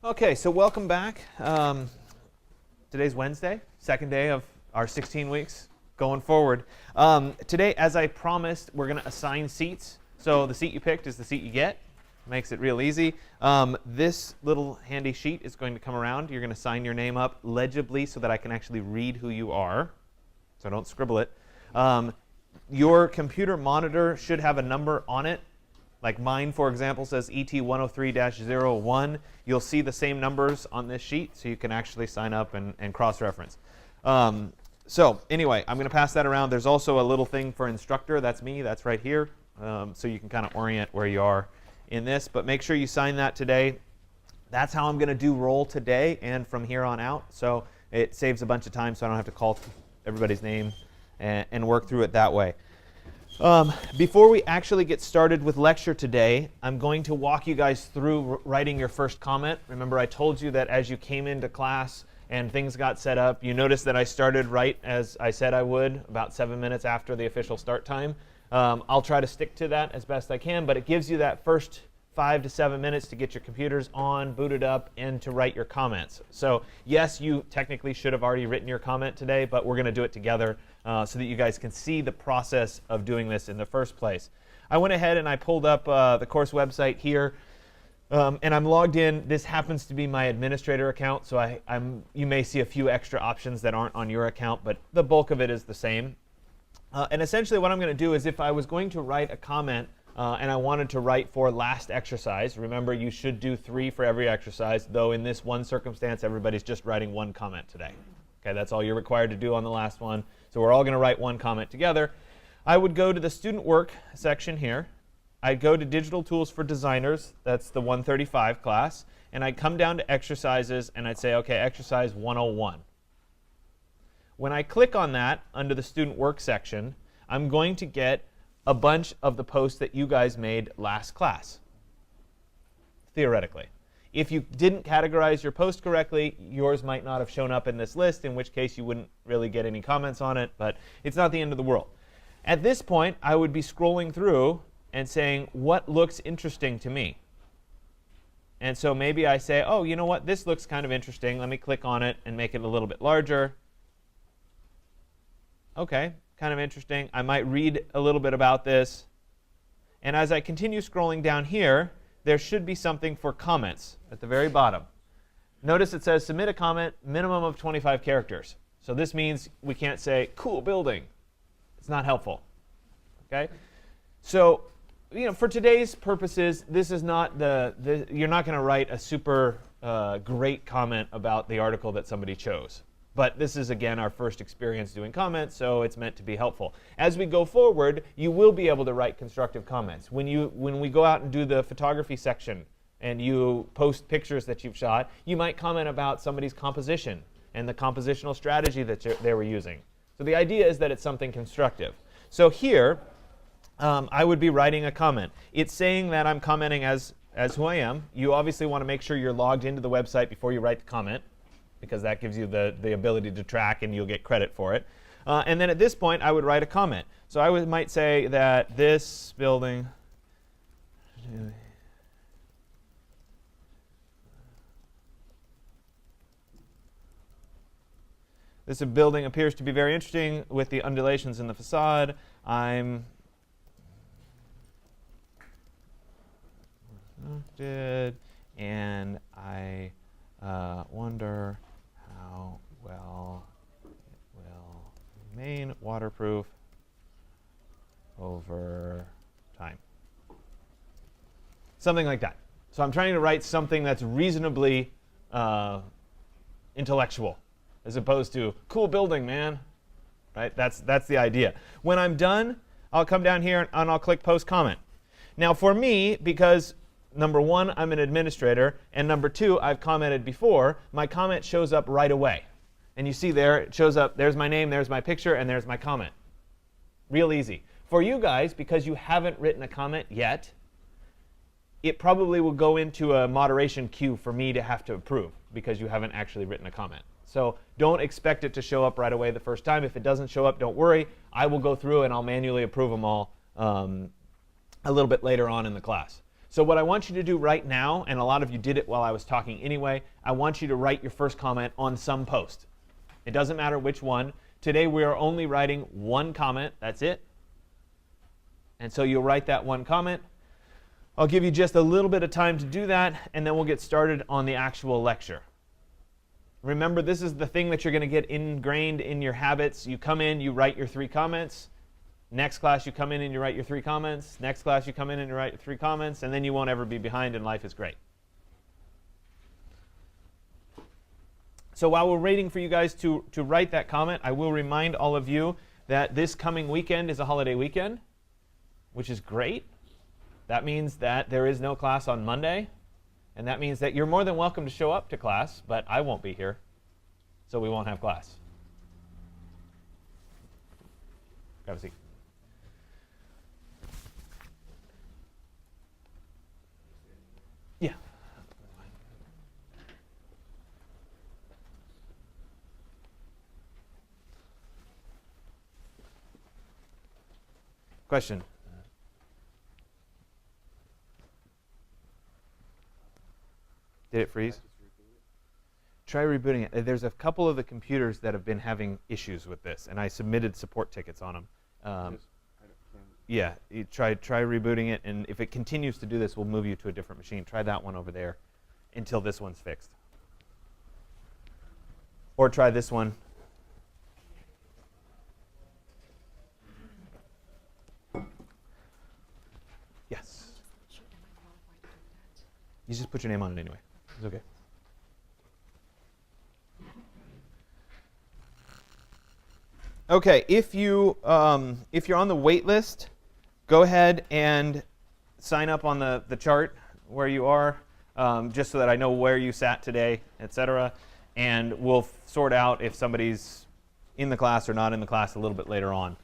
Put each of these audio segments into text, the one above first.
Okay, so welcome back. Today's Wednesday, second day of our 16 weeks going forward. Today, as I promised, we're going to assign seats. So the seat you picked is the seat you get. Makes it real easy. This little handy sheet is going to come around. You're going to sign your name up legibly so that I can actually read who you are. So don't scribble it. Your computer monitor should have a number on it. Like mine, for example, says ET103-01. You'll see the same numbers on this sheet, so you can actually sign up and cross-reference. So anyway, I'm going to pass that around. There's also a little thing for instructor. That's me. That's right here. So you can kind of orient where you are in this. But make sure you sign that today. That's how I'm going to do roll today and from here on out. So it saves a bunch of time, so I don't have to call everybody's name and work through it that way. Before we actually get started with lecture today, I'm going to walk you guys through writing your first comment. Remember, I told you that as you came into class and things got set up, you noticed that I started right as I said I would, about 7 minutes after the official start time. I'll try to stick to that as best I can, but it gives you that first 5 to 7 minutes to get your computers on, booted up, and to write your comments. So yes, you technically should have already written your comment today, but we're going to do it together so that you guys can see the process of doing this in the first place. I went ahead and I pulled up the course website here, and I'm logged in. This happens to be my administrator account, so you may see a few extra options that aren't on your account, but the bulk of it is the same. And essentially what I'm going to do is if I was going to write a comment and I wanted to write for last exercise, remember you should do 3 for every exercise, though in this one circumstance everybody's just writing 1 comment today. Okay, that's all you're required to do on the last one. So we're all going to write 1 comment together. I would go to the student work section here. I'd go to digital tools for designers. That's the 135 class. And I'd come down to exercises and I'd say, okay, exercise 101. When I click on that under the student work section, I'm going to get a bunch of the posts that you guys made last class, theoretically. If you didn't categorize your post correctly, yours might not have shown up in this list, in which case you wouldn't really get any comments on it, but it's not the end of the world. At this point, I would be scrolling through and saying, what looks interesting to me? And so maybe I say, oh, you know what, this looks kind of interesting. Let me click on it and make it a little bit larger. Okay, kind of interesting. I might read a little bit about this. And as I continue scrolling down here, there should be something for comments at the very bottom. Notice it says submit a comment, minimum of 25 characters. So this means we can't say cool building. It's not helpful. Okay? So, for today's purposes, this is not you're not going to write a super great comment about the article that somebody chose. But this is, again, our first experience doing comments, so it's meant to be helpful. As we go forward, you will be able to write constructive comments. When we go out and do the photography section and you post pictures that you've shot, you might comment about somebody's composition and the compositional strategy that they were using. So the idea is that it's something constructive. So here, I would be writing a comment. It's saying that I'm commenting as who I am. You obviously want to make sure you're logged into the website before you write the comment, because that gives you the ability to track and you'll get credit for it. And then at this point, I would write a comment. So I might say that this building appears to be very interesting with the undulations in the facade. I'm and I wonder how well it will remain waterproof over time. Something like that. So I'm trying to write something that's reasonably intellectual, as opposed to cool building, man. Right? That's the idea. When I'm done, I'll come down here and I'll click Post Comment. Now for me, because number 1, I'm an administrator, and number 2, I've commented before, my comment shows up right away. And you see there, it shows up, there's my name, there's my picture, and there's my comment. Real easy. For you guys, because you haven't written a comment yet, it probably will go into a moderation queue for me to have to approve, because you haven't actually written a comment. So don't expect it to show up right away the first time. If it doesn't show up, don't worry. I will go through and I'll manually approve them all a little bit later on in the class. So what I want you to do right now, and a lot of you did it while I was talking anyway, I want you to write your first comment on some post. It doesn't matter which one. Today we are only writing one comment. That's it. And so you'll write that one comment. I'll give you just a little bit of time to do that, and then we'll get started on the actual lecture. Remember, this is the thing that you're going to get ingrained in your habits. You come in, you write your 3 comments. Next class, you come in and you write your 3 comments. Next class, you come in and you write your 3 comments, and then you won't ever be behind, and life is great. So while we're waiting for you guys to write that comment, I will remind all of you that this coming weekend is a holiday weekend, which is great. That means that there is no class on Monday, and that means that you're more than welcome to show up to class, but I won't be here, so we won't have class. Grab a seat. Yeah. Question? Did it freeze? Try rebooting it. There's a couple of the computers that have been having issues with this, and I submitted support tickets on them. Yeah, you try rebooting it, and if it continues to do this, we'll move you to a different machine. Try that one over there until this one's fixed. Or try this one. Yes. You just put your name on it anyway. It's okay. Okay, if you're on the wait list, go ahead and sign up on the chart where you are, just so that I know where you sat today, etc. And we'll sort out if somebody's in the class or not in the class a little bit later on.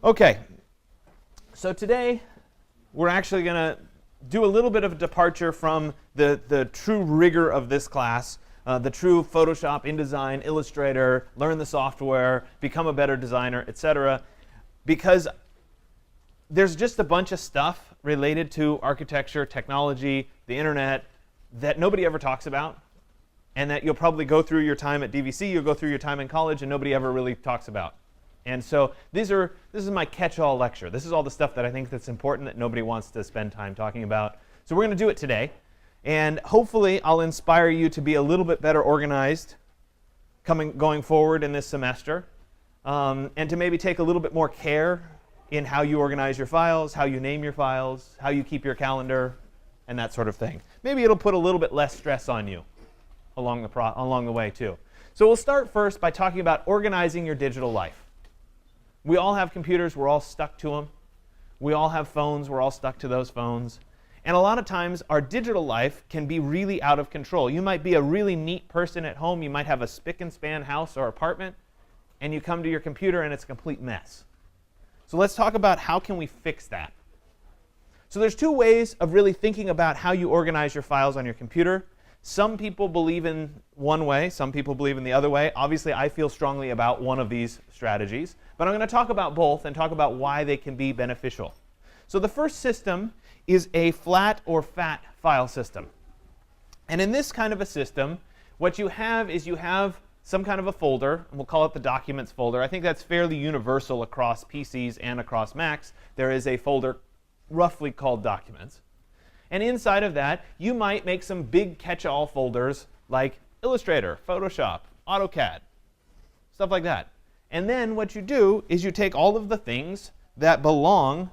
Okay, so today we're actually going to do a little bit of a departure from the true rigor of this class. The true Photoshop, InDesign, Illustrator, learn the software, become a better designer, etc. Because there's just a bunch of stuff related to architecture, technology, the internet that nobody ever talks about, and that you'll probably go through your time at DVC, you'll go through your time in college, and nobody ever really talks about. And so this is my catch-all lecture. This is all the stuff that I think that's important that nobody wants to spend time talking about. So we're going to do it today. And hopefully, I'll inspire you to be a little bit better organized going forward in this semester, and to maybe take a little bit more care in how you organize your files, how you name your files, how you keep your calendar, and that sort of thing. Maybe it'll put a little bit less stress on you along the way, too. So we'll start first by talking about organizing your digital life. We all have computers. We're all stuck to them. We all have phones. We're all stuck to those phones. And a lot of times, our digital life can be really out of control. You might be a really neat person at home. You might have a spick and span house or apartment, and you come to your computer and it's a complete mess. So let's talk about how can we fix that. So there's 2 ways of really thinking about how you organize your files on your computer. Some people believe in one way. Some people believe in the other way. Obviously, I feel strongly about one of these strategies. But I'm going to talk about both and talk about why they can be beneficial. So the first system is a flat or fat file system. And in this kind of a system, what you have is you have some kind of a folder, and we'll call it the Documents folder. I think that's fairly universal across PCs and across Macs. There is a folder roughly called Documents. And inside of that, you might make some big catch-all folders like Illustrator, Photoshop, AutoCAD, stuff like that. And then what you do is you take all of the things that belong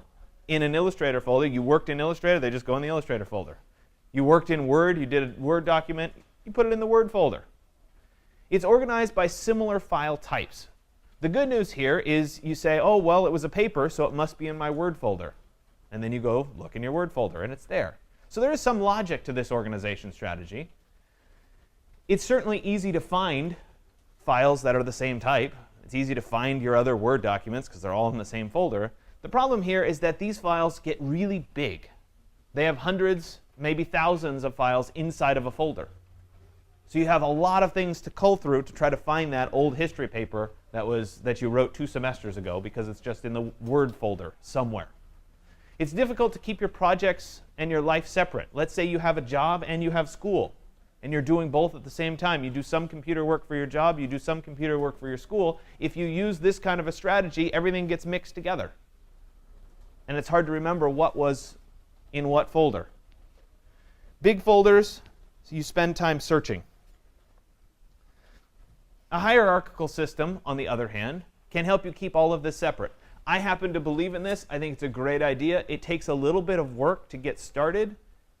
in an Illustrator folder. You worked in Illustrator, they just go in the Illustrator folder. You worked in Word, you did a Word document, you put it in the Word folder. It's organized by similar file types. The good news here is you say, oh, well, it was a paper, so it must be in my Word folder. And then you go look in your Word folder, and it's there. So there is some logic to this organization strategy. It's certainly easy to find files that are the same type. It's easy to find your other Word documents because they're all in the same folder. The problem here is that these files get really big. They have hundreds, maybe thousands of files inside of a folder. So you have a lot of things to cull through to try to find that old history paper that you wrote 2 semesters ago because it's just in the Word folder somewhere. It's difficult to keep your projects and your life separate. Let's say you have a job and you have school, and you're doing both at the same time. You do some computer work for your job, you do some computer work for your school. If you use this kind of a strategy, everything gets mixed together. And it's hard to remember what was in what folder. Big folders, so you spend time searching. A hierarchical system, on the other hand, can help you keep all of this separate. I happen to believe in this. I think it's a great idea. It takes a little bit of work to get started.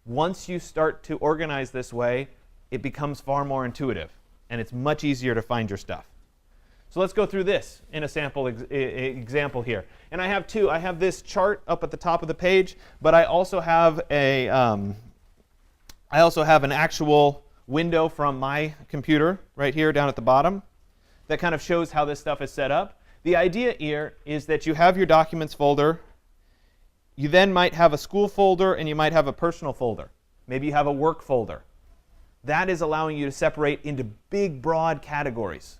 Once you start to organize this way, it becomes far more intuitive, and it's much easier to find your stuff. So let's go through this in a sample example here. And I have two. I have this chart up at the top of the page, but I also have an actual window from my computer right here down at the bottom that kind of shows how this stuff is set up. The idea here is that you have your documents folder. You then might have a school folder, and you might have a personal folder. Maybe you have a work folder. That is allowing you to separate into big, broad categories.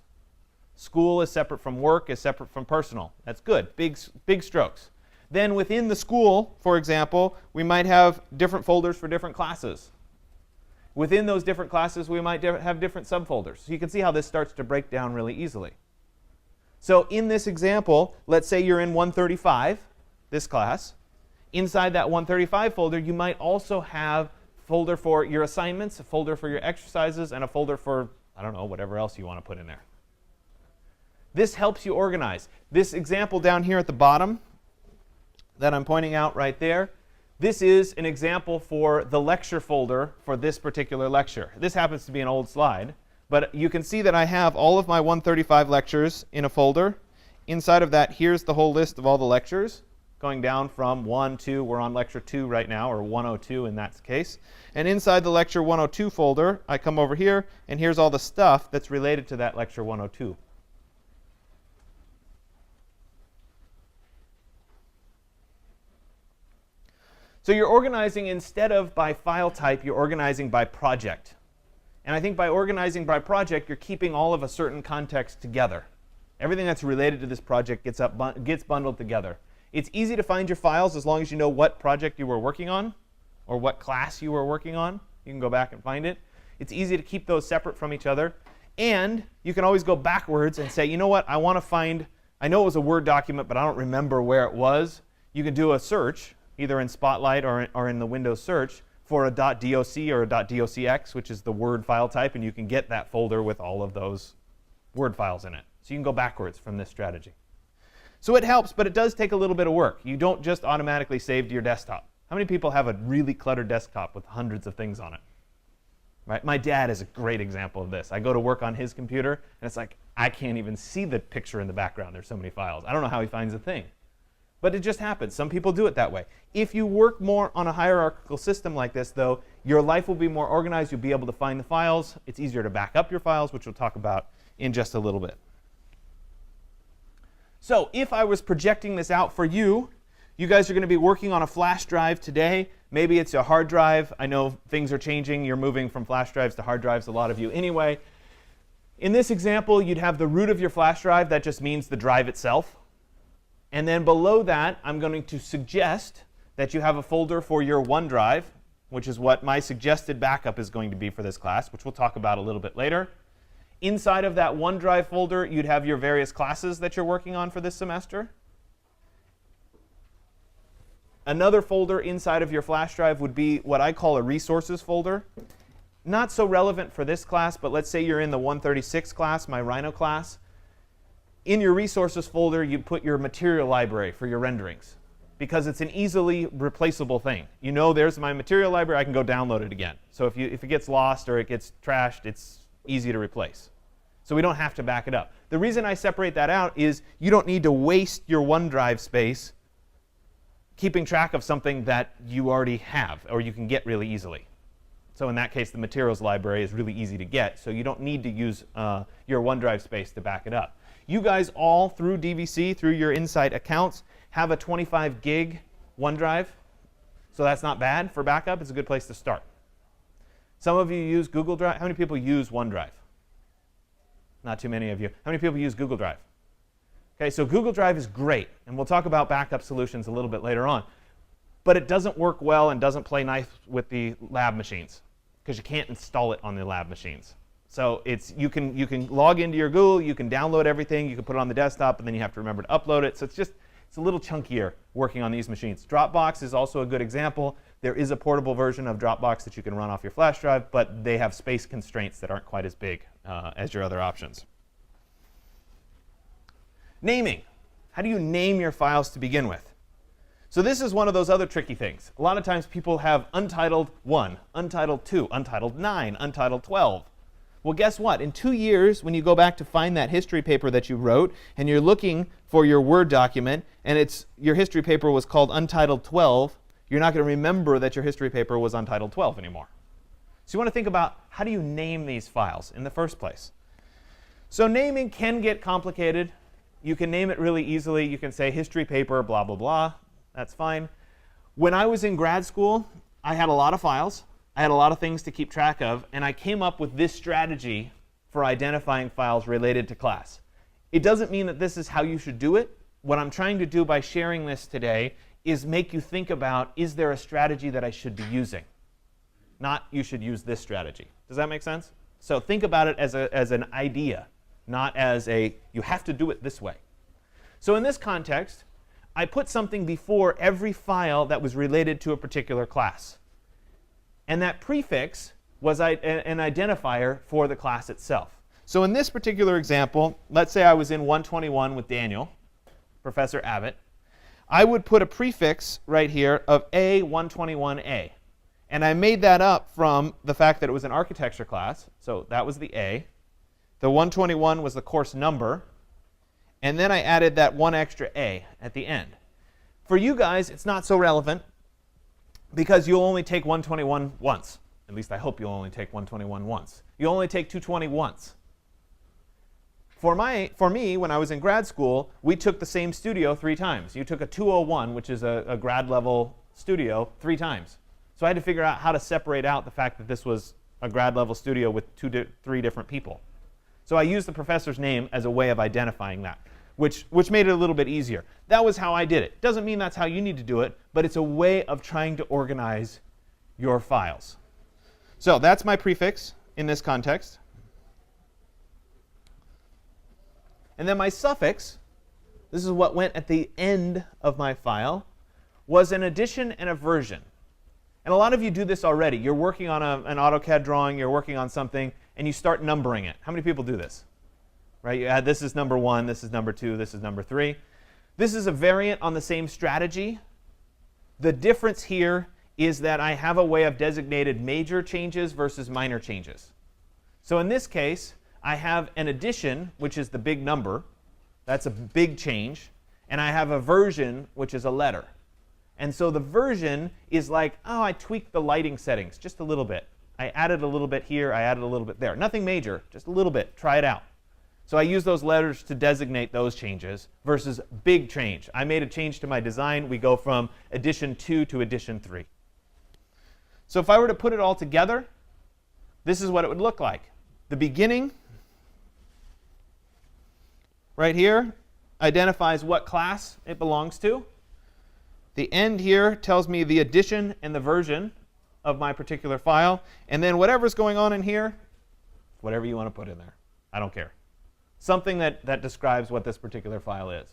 School is separate from work, is separate from personal. That's good, big strokes. Then within the school, for example, we might have different folders for different classes. Within those different classes, we might have different subfolders. So you can see how this starts to break down really easily. So in this example, let's say you're in 135, this class. Inside that 135 folder, you might also have a folder for your assignments, a folder for your exercises, and a folder for, I don't know, whatever else you want to put in there. This helps you organize. This example down here at the bottom that I'm pointing out right there, this is an example for the lecture folder for this particular lecture. This happens to be an old slide, but you can see that I have all of my 135 lectures in a folder. Inside of that, here's the whole list of all the lectures, going down from 1 to, we're on lecture 2 right now, or 102 in that case. And inside the lecture 102 folder, I come over here, and here's all the stuff that's related to that lecture 102. So you're organizing, instead of by file type, you're organizing by project. And I think by organizing by project, you're keeping all of a certain context together. Everything that's related to this project gets bundled together. It's easy to find your files as long as you know what project you were working on or what class you were working on. You can go back and find it. It's easy to keep those separate from each other. And you can always go backwards and say, you know what, I want to find, I know it was a Word document, but I don't remember where it was. You can do a search, either in Spotlight or in the Windows search, for a .doc or a .docx, which is the Word file type, and you can get that folder with all of those Word files in it. So you can go backwards from this strategy. So it helps, but it does take a little bit of work. You don't just automatically save to your desktop. How many people have a really cluttered desktop with hundreds of things on it? Right? My dad is a great example of this. I go to work on his computer, and it's like, I can't even see the picture in the background. There's so many files. I don't know how he finds a thing. But it just happens. Some people do it that way. If you work more on a hierarchical system like this, though, your life will be more organized. You'll be able to find the files. It's easier to back up your files, which we'll talk about in just a little bit. So if I was projecting this out for you, you guys are going to be working on a flash drive today. Maybe it's a hard drive. I know things are changing. You're moving from flash drives to hard drives, a lot of you anyway. In this example, you'd have the root of your flash drive. That just means the drive itself. And then below that, I'm going to suggest that you have a folder for your OneDrive, which is what my suggested backup is going to be for this class, which we'll talk about a little bit later. Inside of that OneDrive folder, you'd have your various classes that you're working on for this semester. Another folder inside of your flash drive would be what I call a resources folder. Not so relevant for this class, but let's say you're in the 136 class, my Rhino class. In your resources folder, you put your material library for your renderings, because it's an easily replaceable thing. You know, there's my material library. I can go download it again. So if it gets lost or it gets trashed, it's easy to replace. So we don't have to back it up. The reason I separate that out is you don't need to waste your OneDrive space keeping track of something that you already have or you can get really easily. So in that case, the materials library is really easy to get, so you don't need to use your OneDrive space to back it up. You guys all, through DVC, through your Insight accounts, have a 25 gig OneDrive. So that's not bad for backup. It's a good place to start. Some of you use Google Drive. How many people use OneDrive? Not too many of you. How many people use Google Drive? OK, so Google Drive is great. And we'll talk about backup solutions a little bit later on. but it doesn't work well and doesn't play nice with the lab machines because you can't install it on the lab machines. So you can log into your Google, you can download everything, you can put it on the desktop, and then you have to remember to upload it. So it's a little chunkier working on these machines. Dropbox is also a good example. There is a portable version of Dropbox that you can run off your flash drive, but they have space constraints that aren't quite as big as your other options. Naming. How do you name your files to begin with? So this is one of those other tricky things. A lot of times people have untitled 1, untitled 2, untitled 9, untitled 12. Well, guess what? In 2 years, when you go back to find that history paper that you wrote, and you're looking for your Word document, and your history paper was called Untitled 12, you're not going to remember that your history paper was Untitled 12 anymore. So you want to think about, how do you name these files in the first place? So naming can get complicated. You can name it really easily. You can say history paper, blah, blah, blah. That's fine. When I was in grad school, I had a lot of files. I had a lot of things to keep track of, and I came up with this strategy for identifying files related to class. It doesn't mean that this is how you should do it. What I'm trying to do by sharing this today is make you think about, is there a strategy that I should be using? Not you should use this strategy. Does that make sense? So think about it as an idea, not as you have to do it this way. So in this context, I put something before every file that was related to a particular class. And that prefix was an identifier for the class itself. So in this particular example, let's say I was in 121 with Daniel, Professor Abbott. I would put a prefix right here of A121A. And I made that up from the fact that it was an architecture class. So that was the A. The 121 was the course number. And then I added that one extra A at the end. For you guys, it's not so relevant, because you'll only take 121 once. At least I hope you'll only take 121 once. You'll only take 220 once. For me, when I was in grad school, we took the same studio 3 times. You took a 201, which is a grad level studio, 3 times. So I had to figure out how to separate out the fact that this was a grad level studio with 3 different people. So I used the professor's name as a way of identifying that, which made it a little bit easier. That was how I did it. Doesn't mean that's how you need to do it, but it's a way of trying to organize your files. So that's my prefix in this context. And then my suffix, this is what went at the end of my file, was an addition and a version. And a lot of you do this already. You're working on an AutoCAD drawing, you're working on something, and you start numbering it. How many people do this? Right? You add, this is number 1, this is number 2, this is number 3. This is a variant on the same strategy. The difference here is that I have a way of designated major changes versus minor changes. So in this case, I have an addition, which is the big number. That's a big change. And I have a version, which is a letter. And so the version is like, oh, I tweaked the lighting settings just a little bit. I added a little bit here, I added a little bit there. Nothing major, just a little bit. Try it out. So I use those letters to designate those changes versus big change. I made a change to my design. We go from edition 2 to edition 3. So if I were to put it all together, this is what it would look like. The beginning, right here, identifies what class it belongs to. The end here tells me the edition and the version of my particular file. And then whatever's going on in here, whatever you want to put in there. I don't care. Something that describes what this particular file is.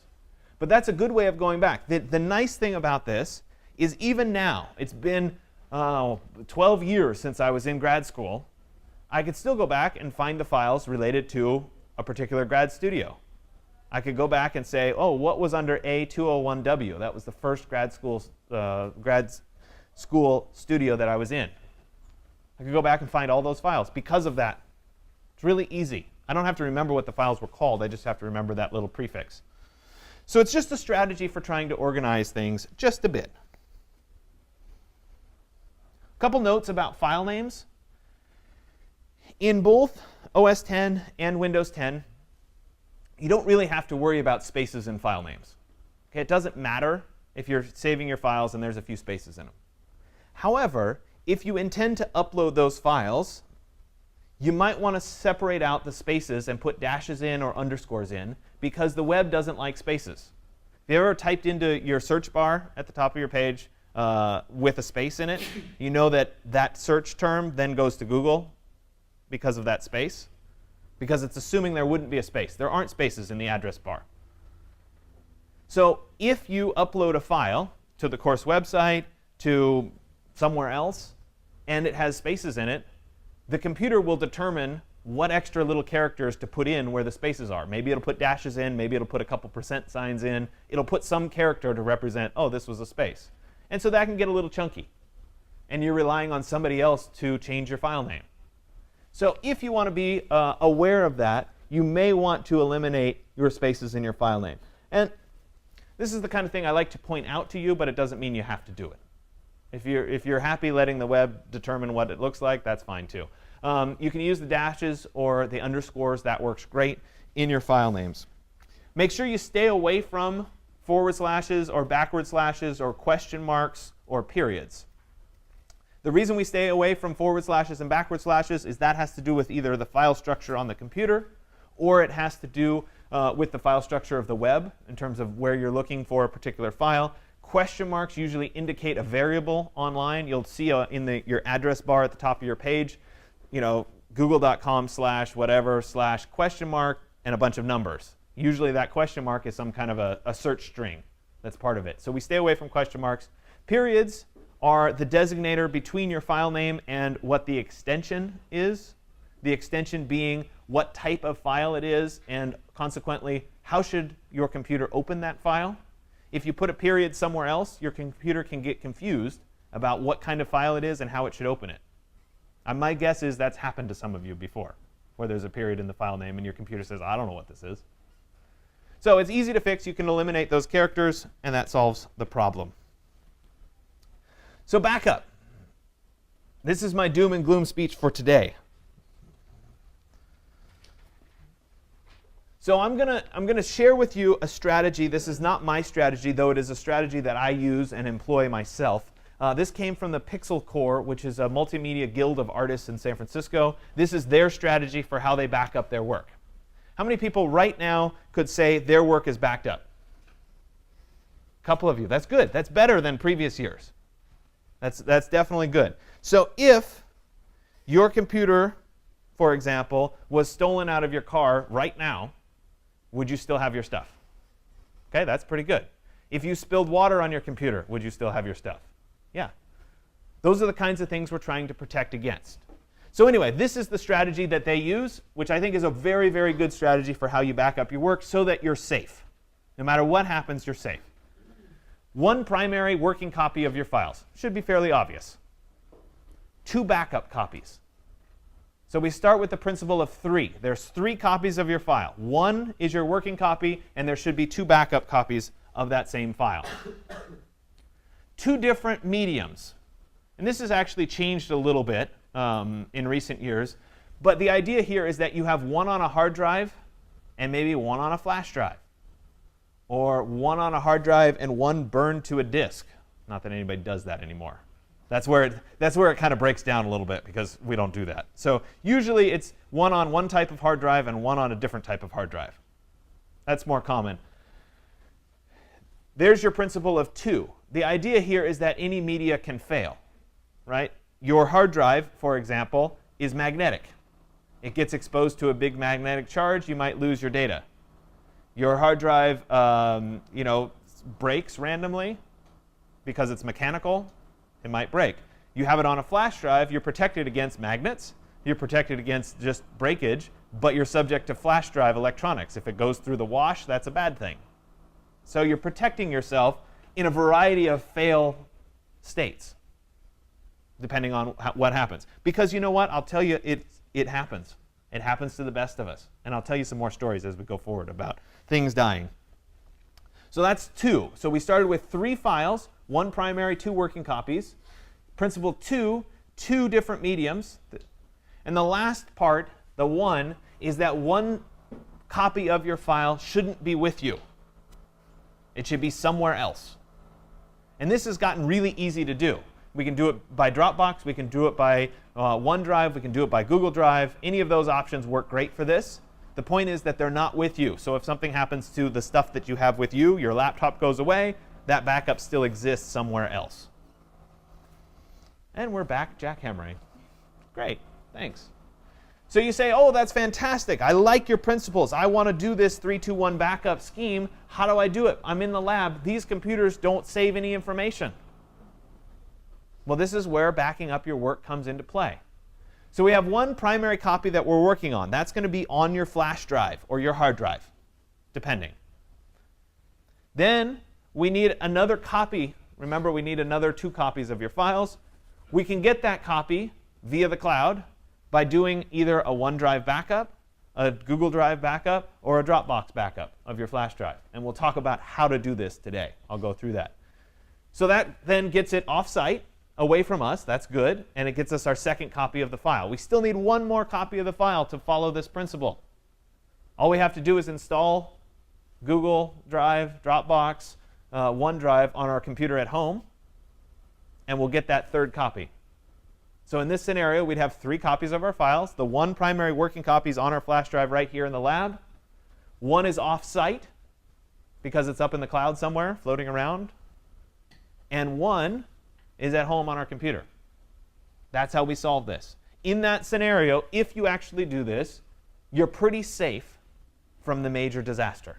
But that's a good way of going back. The nice thing about this is even now, it's been 12 years since I was in grad school, I could still go back and find the files related to a particular grad studio. I could go back and say, oh, what was under A201W? That was the first grad school studio that I was in. I could go back and find all those files because of that. It's really easy. I don't have to remember what the files were called. I just have to remember that little prefix. So it's just a strategy for trying to organize things just a bit. A couple notes about file names. In both OS X and Windows 10, you don't really have to worry about spaces in file names. Okay, it doesn't matter if you're saving your files and there's a few spaces in them. However, if you intend to upload those files, you might want to separate out the spaces and put dashes in or underscores in, because the web doesn't like spaces. If you ever typed into your search bar at the top of your page, with a space in it, you know that that search term then goes to Google because of that space, because it's assuming there wouldn't be a space. There aren't spaces in the address bar. So if you upload a file to the course website, to somewhere else, and it has spaces in it, the computer will determine what extra little characters to put in where the spaces are. Maybe it'll put dashes in, maybe it'll put a couple % signs in. It'll put some character to represent, oh, this was a space. And so that can get a little chunky. And you're relying on somebody else to change your file name. So if you want to be aware of that, you may want to eliminate your spaces in your file name. And this is the kind of thing I like to point out to you, but it doesn't mean you have to do it. If you're happy letting the web determine what it looks like, that's fine too. You can use the dashes or the underscores. That works great in your file names. Make sure you stay away from forward slashes or backward slashes or question marks or periods. The reason we stay away from forward slashes and backward slashes is that has to do with either the file structure on the computer or it has to do with the file structure of the web in terms of where you're looking for a particular file. Question marks usually indicate a variable online. You'll see in your address bar at the top of your page, google.com/whatever/question mark and a bunch of numbers. Usually that question mark is some kind of a search string that's part of it. So we stay away from question marks. Periods are the designator between your file name and what the extension is. The extension being what type of file it is, and consequently, how should your computer open that file? If you put a period somewhere else, your computer can get confused about what kind of file it is and how it should open it. My guess is that's happened to some of you before, where there's a period in the file name and your computer says, I don't know what this is. So it's easy to fix. You can eliminate those characters, and that solves the problem. So backup. This is my doom and gloom speech for today. So I'm gonna share with you a strategy. This is not my strategy, though it is a strategy that I use and employ myself. This came from the Pixel Corps, which is a multimedia guild of artists in San Francisco. This is their strategy for how they back up their work. How many people right now could say their work is backed up? A couple of you. That's good. That's better than previous years. That's definitely good. So if your computer, for example, was stolen out of your car right now, would you still have your stuff? OK, that's pretty good. If you spilled water on your computer, would you still have your stuff? Yeah. Those are the kinds of things we're trying to protect against. So anyway, this is the strategy that they use, which I think is a very, very good strategy for how you back up your work so that you're safe. No matter what happens, you're safe. One primary working copy of your files. Should be fairly obvious. 2 backup copies. So we start with the principle of 3. There's 3 copies of your file. 1 is your working copy, and there should be 2 backup copies of that same file. 2 different mediums. And this has actually changed a little bit in recent years. But the idea here is that you have 1 on a hard drive and maybe 1 on a flash drive. Or 1 on a hard drive and 1 burned to a disk. Not that anybody does that anymore. That's where it kind of breaks down a little bit, because we don't do that. So usually it's 1 on one type of hard drive and 1 on a different type of hard drive. That's more common. There's your principle of 2. The idea here is that any media can fail, right? Your hard drive, for example, is magnetic. It gets exposed to a big magnetic charge, you might lose your data. Your hard drive breaks randomly because it's mechanical. It might break. You have it on a flash drive, you're protected against magnets, you're protected against just breakage, but you're subject to flash drive electronics. If it goes through the wash, that's a bad thing. So you're protecting yourself in a variety of fail states, depending on what happens. Because you know what? I'll tell you, it happens. It happens to the best of us. And I'll tell you some more stories as we go forward about things dying. So that's 2. So we started with 3 files, 1 primary, 2 working copies. Principle 2, 2 different mediums. And the last part, the 1, is that 1 copy of your file shouldn't be with you. It should be somewhere else. And this has gotten really easy to do. We can do it by Dropbox. We can do it by OneDrive. We can do it by Google Drive. Any of those options work great for this. The point is that they're not with you. So if something happens to the stuff that you have with you, your laptop goes away, that backup still exists somewhere else. And we're back jackhammering. Great, thanks. So you say, oh, that's fantastic. I like your principles. I want to do this 3-2-1 backup scheme. How do I do it? I'm in the lab. These computers don't save any information. Well, this is where backing up your work comes into play. So we have one primary copy that we're working on. That's going to be on your flash drive or your hard drive, depending. Then we need another copy. Remember, we need another 2 copies of your files. We can get that copy via the cloud by doing either a OneDrive backup, a Google Drive backup, or a Dropbox backup of your flash drive. And we'll talk about how to do this today. I'll go through that. So that then gets it off-site, away from us. That's good. And it gets us our second copy of the file. We still need one more copy of the file to follow this principle. All we have to do is install Google Drive, Dropbox, OneDrive on our computer at home, and we'll get that third copy. So in this scenario, we'd have 3 copies of our files. The one primary working copy is on our flash drive right here in the lab. One is off-site because it's up in the cloud somewhere, floating around. And one is at home on our computer. That's how we solve this. In that scenario, if you actually do this, you're pretty safe from the major disaster.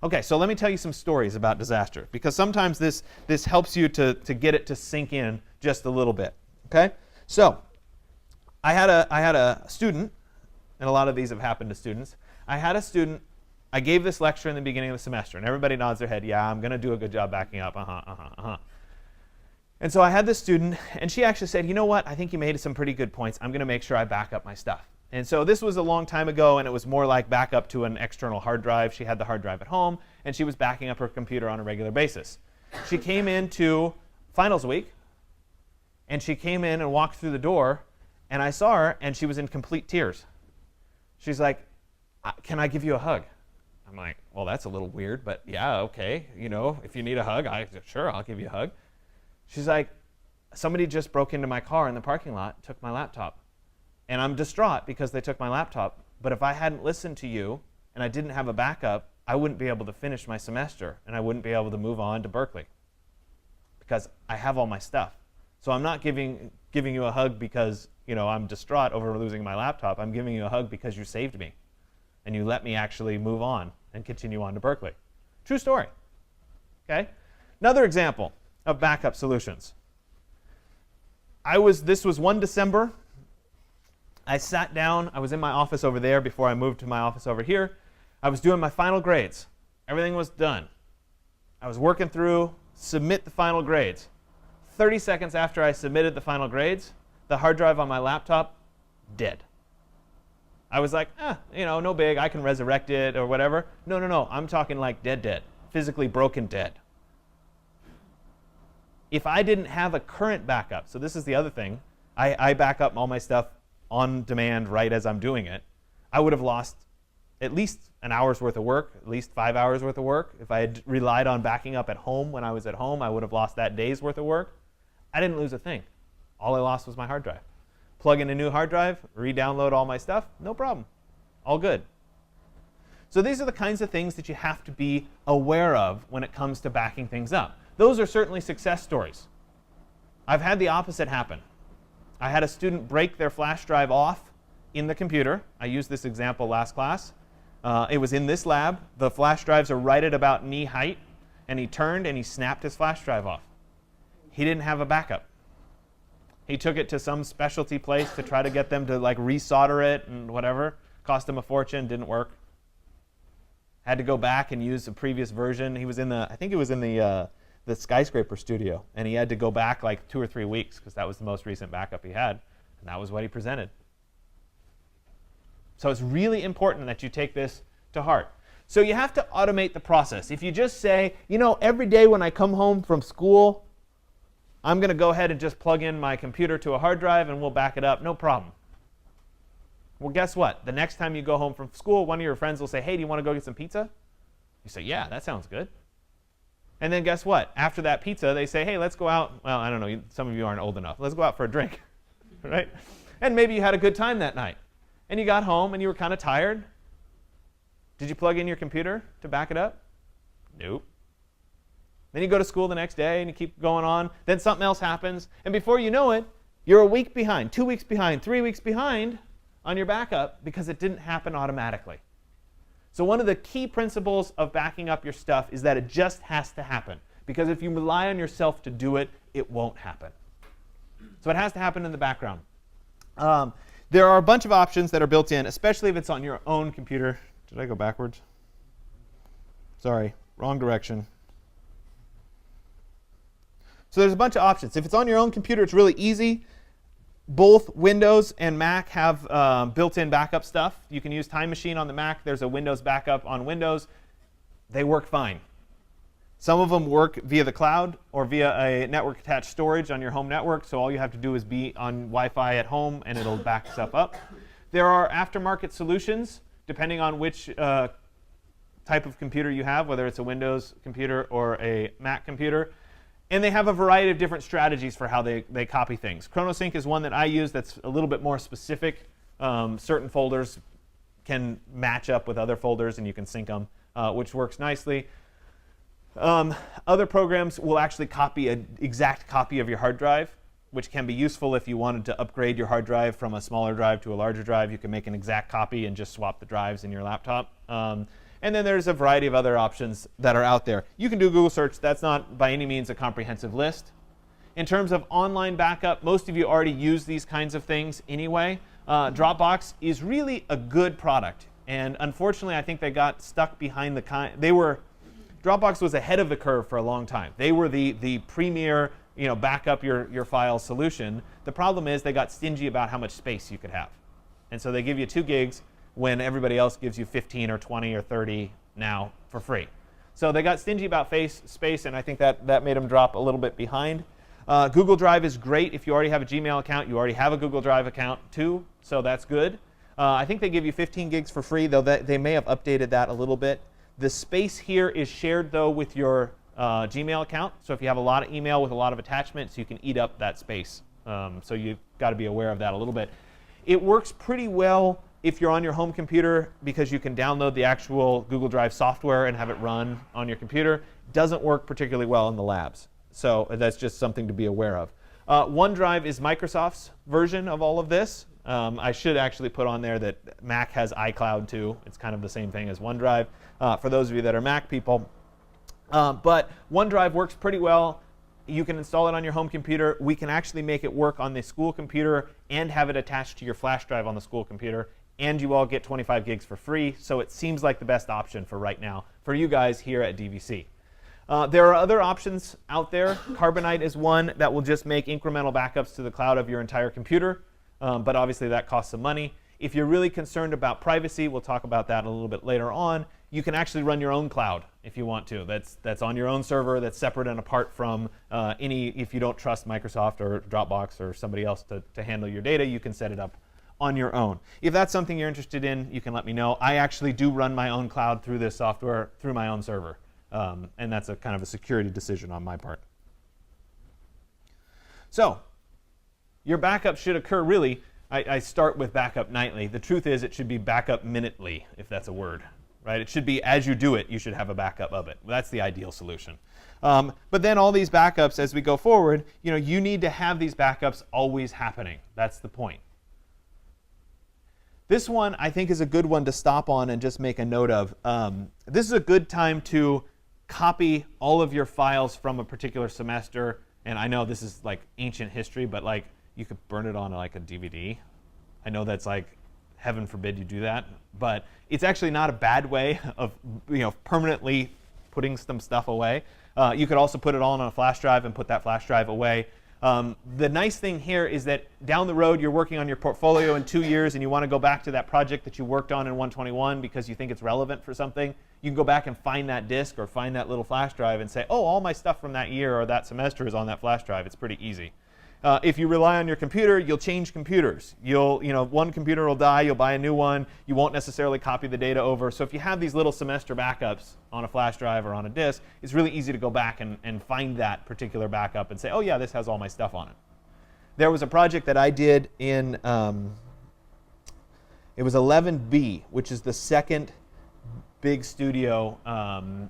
OK, so let me tell you some stories about disaster, because sometimes this helps you to get it to sink in just a little bit. OK, so I had a student, and a lot of these have happened to students. I had a student. I gave this lecture in the beginning of the semester, and everybody nods their head. Yeah, I'm going to do a good job backing up. And so I had this student, and she actually said, you know what? I think you made some pretty good points. I'm going to make sure I back up my stuff. And so this was a long time ago, and it was more like backup to an external hard drive. She had the hard drive at home, and she was backing up her computer on a regular basis. She came into finals week, and she came in and walked through the door, and I saw her, and she was in complete tears. She's like, can I give you a hug? I'm like, well, that's a little weird, but yeah, OK. You know, if you need a hug, sure, I'll give you a hug. She's like, somebody just broke into my car in the parking lot, took my laptop. And I'm distraught because they took my laptop. But if I hadn't listened to you and I didn't have a backup, I wouldn't be able to finish my semester, and I wouldn't be able to move on to Berkeley because I have all my stuff. So I'm not giving you a hug because I'm distraught over losing my laptop. I'm giving you a hug because you saved me, and you let me actually move on and continue on to Berkeley. True story. Okay. Another example of backup solutions. This was one December. I sat down. I was in my office over there before I moved to my office over here. I was doing my final grades. Everything was done. I was working through, submit the final grades. 30 seconds after I submitted the final grades, the hard drive on my laptop, dead. I was like, no big. I can resurrect it or whatever. No. I'm talking like dead. Physically broken dead. If I didn't have a current backup, so this is the other thing. I back up all my stuff on demand right as I'm doing it. I would have lost at least an hour's worth of work, at least 5 hours worth of work. If I had relied on backing up at home when I was at home, I would have lost that day's worth of work. I didn't lose a thing. All I lost was my hard drive. Plug in a new hard drive, re-download all my stuff, no problem. All good. So these are the kinds of things that you have to be aware of when it comes to backing things up. Those are certainly success stories. I've had the opposite happen. I had a student break their flash drive off in the computer. I used this example last class. It was in this lab. The flash drives are right at about knee height. And he turned and he snapped his flash drive off. He didn't have a backup. He took it to some specialty place to try to get them to resolder it and whatever. Cost him a fortune. Didn't work. Had to go back and use a previous version. He was in I think it was in the skyscraper studio, and he had to go back 2 or 3 weeks because that was the most recent backup he had, and that was what he presented. So it's really important that you take this to heart. So you have to automate the process. If you just say, every day when I come home from school, I'm going to go ahead and just plug in my computer to a hard drive and we'll back it up, no problem. Well, guess what? The next time you go home from school, one of your friends will say, hey, do you want to go get some pizza? You say, yeah, that sounds good. And then guess what? After that pizza, they say, hey, let's go out. Well, I don't know. Some of you aren't old enough. Let's go out for a drink. Right? And maybe you had a good time that night. And you got home and you were kind of tired. Did you plug in your computer to back it up? Nope. Then you go to school the next day and you keep going on. Then something else happens. And before you know it, you're a week behind, 2 weeks behind, 3 weeks behind on your backup because it didn't happen automatically. So one of the key principles of backing up your stuff is that it just has to happen. Because if you rely on yourself to do it, it won't happen. So it has to happen in the background. There are a bunch of options that are built in, especially if it's on your own computer. Did I go backwards? Sorry, wrong direction. So there's a bunch of options. If it's on your own computer, it's really easy. Both Windows and Mac have built-in backup stuff. You can use Time Machine on the Mac. There's a Windows backup on Windows. They work fine. Some of them work via the cloud or via a network-attached storage on your home network. So all you have to do is be on Wi-Fi at home, and it'll back stuff up. There are aftermarket solutions, depending on which type of computer you have, whether it's a Windows computer or a Mac computer. And they have a variety of different strategies for how they copy things. ChronoSync is one that I use that's a little bit more specific. Certain folders can match up with other folders, and you can sync them, which works nicely. Other programs will actually copy an exact copy of your hard drive, which can be useful if you wanted to upgrade your hard drive from a smaller drive to a larger drive. You can make an exact copy and just swap the drives in your laptop. And then there's a variety of other options that are out there. You can do Google search. That's not by any means a comprehensive list. In terms of online backup, most of you already use these kinds of things anyway. Dropbox is really a good product. And unfortunately, I think they got stuck behind Dropbox was ahead of the curve for a long time. They were the premier backup your files solution. The problem is they got stingy about how much space you could have. And so they give you 2 gigs when everybody else gives you 15 or 20 or 30 now for free. So they got stingy about space, and I think that made them drop a little bit behind. Google Drive is great if you already have a Gmail account. You already have a Google Drive account too, so that's good. I think they give you 15 gigs for free, though they may have updated that a little bit. The space here is shared, though, with your Gmail account. So if you have a lot of email with a lot of attachments, you can eat up that space. So you've got to be aware of that a little bit. It works pretty well if you're on your home computer because you can download the actual Google Drive software and have it run on your computer. It doesn't work particularly well in the labs. So that's just something to be aware of. OneDrive is Microsoft's version of all of this. I should actually put on there that Mac has iCloud too. It's kind of the same thing as OneDrive for those of you that are Mac people. But OneDrive works pretty well. You can install it on your home computer. We can actually make it work on the school computer and have it attached to your flash drive on the school computer. And you all get 25 gigs for free. So it seems like the best option for right now for you guys here at DVC. There are other options out there. Carbonite is one that will just make incremental backups to the cloud of your entire computer. But obviously that costs some money. If you're really concerned about privacy, we'll talk about that a little bit later on. You can actually run your own cloud if you want to. That's on your own server. That's separate and apart from if you don't trust Microsoft or Dropbox or somebody else to handle your data, you can set it up on your own. If that's something you're interested in, you can let me know. I actually do run my own cloud through this software, through my own server. And that's a kind of a security decision on my part. So your backup should occur really, I start with backup nightly. The truth is it should be backup minutely, if that's a word. Right? It should be as you do it, you should have a backup of it. That's the ideal solution. But then all these backups, as we go forward, you need to have these backups always happening. That's the point. This one, I think, is a good one to stop on and just make a note of. This is a good time to copy all of your files from a particular semester. And I know this is like ancient history, but like you could burn it on like a DVD. I know that's like, heaven forbid you do that, but it's actually not a bad way of permanently putting some stuff away. You could also put it all on a flash drive and put that flash drive away. The nice thing here is that down the road you're working on your portfolio in 2 years and you want to go back to that project that you worked on in 121 because you think it's relevant for something. You can go back and find that disk or find that little flash drive and say, oh, all my stuff from that year or that semester is on that flash drive. It's pretty easy. If you rely on your computer, you'll change computers. One computer will die, you'll buy a new one. You won't necessarily copy the data over. So if you have these little semester backups on a flash drive or on a disk, it's really easy to go back and find that particular backup and say, oh yeah, this has all my stuff on it. There was a project that I did in, it was 11B, which is the second big studio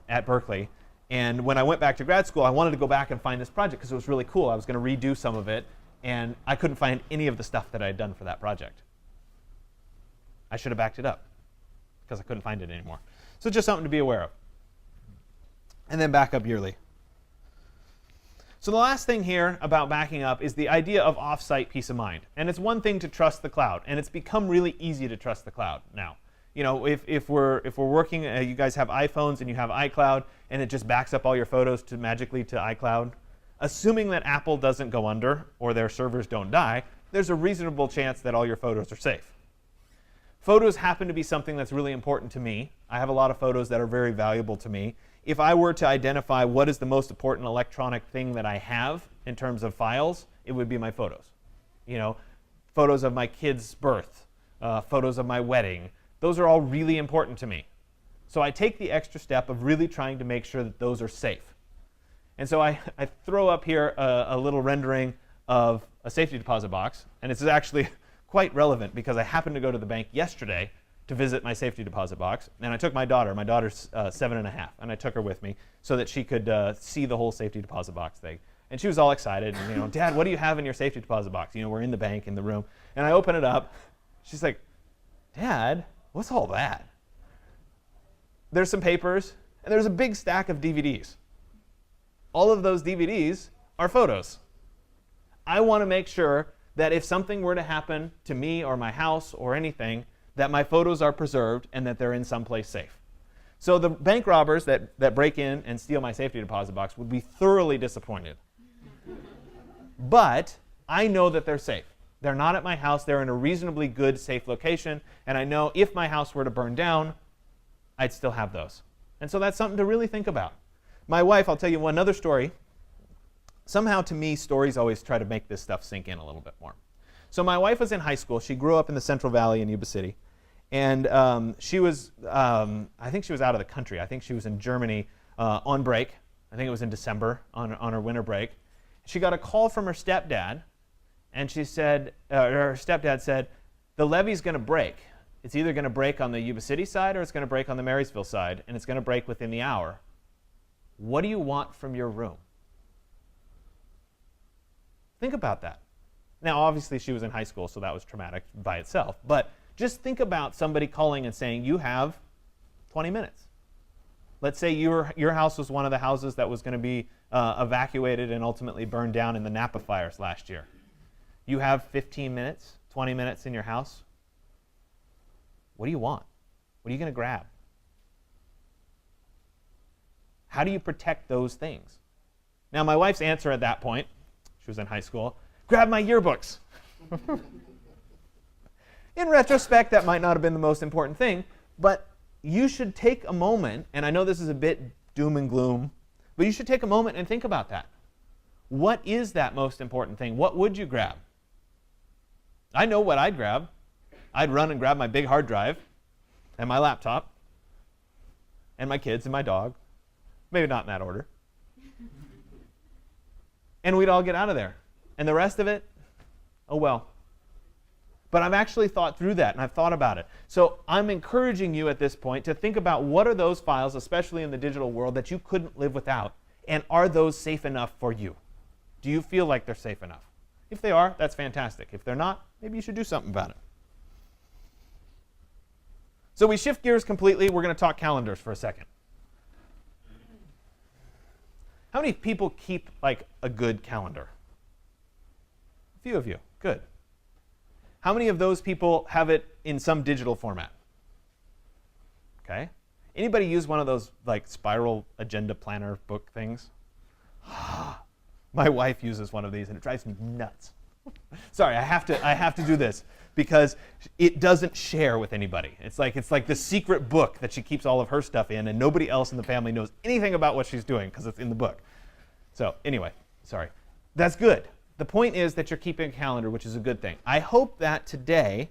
at Berkeley. And when I went back to grad school, I wanted to go back and find this project because it was really cool. I was going to redo some of it, and I couldn't find any of the stuff that I had done for that project. I should have backed it up because I couldn't find it anymore. So just something to be aware of. And then back up yearly. So the last thing here about backing up is the idea of offsite peace of mind. And it's one thing to trust the cloud, and it's become really easy to trust the cloud now. You know, if we're working, you guys have iPhones and you have iCloud, and it just backs up all your photos magically to iCloud. Assuming that Apple doesn't go under or their servers don't die, there's a reasonable chance that all your photos are safe. Photos happen to be something that's really important to me. I have a lot of photos that are very valuable to me. If I were to identify what is the most important electronic thing that I have in terms of files, it would be my photos. You know, photos of my kid's birth, photos of my wedding. Those are all really important to me. So I take the extra step of really trying to make sure that those are safe. And so I throw up here a little rendering of a safety deposit box. And it's actually quite relevant because I happened to go to the bank yesterday to visit my safety deposit box. And I took my daughter. My daughter's 7.5. And I took her with me so that she could see the whole safety deposit box thing. And she was all excited. And, you know, Dad, what do you have in your safety deposit box? You know, we're in the bank, in the room. And I open it up. She's like, Dad, what's all that? There's some papers, and there's a big stack of DVDs. All of those DVDs are photos. I want to make sure that if something were to happen to me or my house or anything, that my photos are preserved and that they're in someplace safe. So the bank robbers that break in and steal my safety deposit box would be thoroughly disappointed. But I know that they're safe. They're not at my house. They're in a reasonably good, safe location. And I know if my house were to burn down, I'd still have those. And so that's something to really think about. My wife, I'll tell you one other story. Somehow, to me, stories always try to make this stuff sink in a little bit more. So my wife was in high school. She grew up in the Central Valley in Yuba City. And she was, I think she was out of the country. I think she was in Germany on break. I think it was in December on her winter break. She got a call from her stepdad. And she said, her stepdad said, the levee's going to break. It's either going to break on the Yuba City side or it's going to break on the Marysville side, and it's going to break within the hour. What do you want from your room? Think about that. Now, obviously, she was in high school, so that was traumatic by itself. But just think about somebody calling and saying, you have 20 minutes. Let's say your house was one of the houses that was going to be evacuated and ultimately burned down in the Napa fires last year. You have 15 minutes, 20 minutes in your house. What do you want? What are you going to grab? How do you protect those things? Now, my wife's answer at that point, she was in high school, grab my yearbooks. In retrospect, that might not have been the most important thing, but you should take a moment, and I know this is a bit doom and gloom, but you should take a moment and think about that. What is that most important thing? What would you grab? I know what I'd grab. I'd run and grab my big hard drive and my laptop and my kids and my dog. Maybe not in that order. And we'd all get out of there. And the rest of it, oh well. But I've actually thought through that, and I've thought about it. So I'm encouraging you at this point to think about what are those files, especially in the digital world, that you couldn't live without, and are those safe enough for you? Do you feel like they're safe enough? If they are, that's fantastic. If they're not, maybe you should do something about it. So we shift gears completely. We're going to talk calendars for a second. How many people keep like a good calendar? A few of you. Good. How many of those people have it in some digital format? Okay. Anybody use one of those like spiral agenda planner book things? My wife uses one of these, and it drives me nuts. Sorry, I have to do this because it doesn't share with anybody. It's like the secret book that she keeps all of her stuff in, and nobody else in the family knows anything about what she's doing because it's in the book. So anyway, sorry. That's good. The point is that you're keeping a calendar, which is a good thing. I hope that today,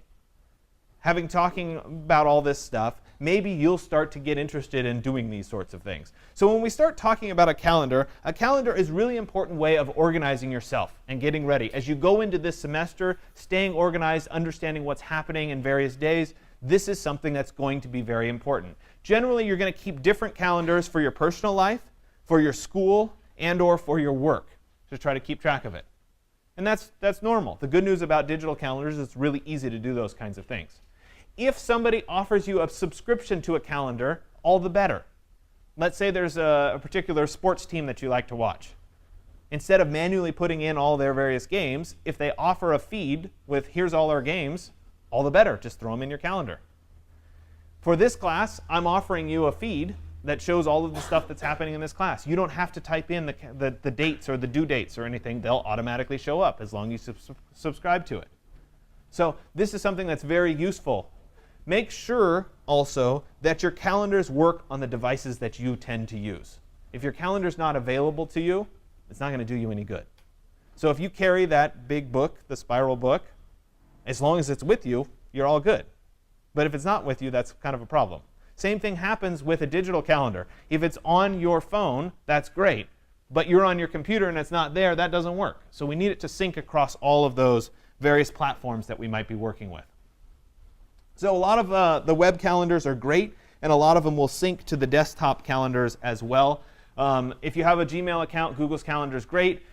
talking about all this stuff, maybe you'll start to get interested in doing these sorts of things. So when we start talking about a calendar is a really important way of organizing yourself and getting ready. As you go into this semester, staying organized, understanding what's happening in various days, this is something that's going to be very important. Generally, you're going to keep different calendars for your personal life, for your school and or for your work to try to keep track of it. And that's normal. The good news about digital calendars is it's really easy to do those kinds of things. If somebody offers you a subscription to a calendar, all the better. Let's say there's a particular sports team that you like to watch. Instead of manually putting in all their various games, if they offer a feed with here's all our games, all the better. Just throw them in your calendar. For this class, I'm offering you a feed that shows all of the stuff that's happening in this class. You don't have to type in the dates or the due dates or anything. They'll automatically show up as long as you subscribe to it. So this is something that's very useful. Make sure also that your calendars work on the devices that you tend to use. If your calendar's not available to you, it's not going to do you any good. So if you carry that big book, the spiral book, as long as it's with you, you're all good. But if it's not with you, that's kind of a problem. Same thing happens with a digital calendar. If it's on your phone, that's great. But you're on your computer and it's not there, that doesn't work. So we need it to sync across all of those various platforms that we might be working with. So a lot of the web calendars are great, and a lot of them will sync to the desktop calendars as well. If you have a Gmail account, Google's calendar is great.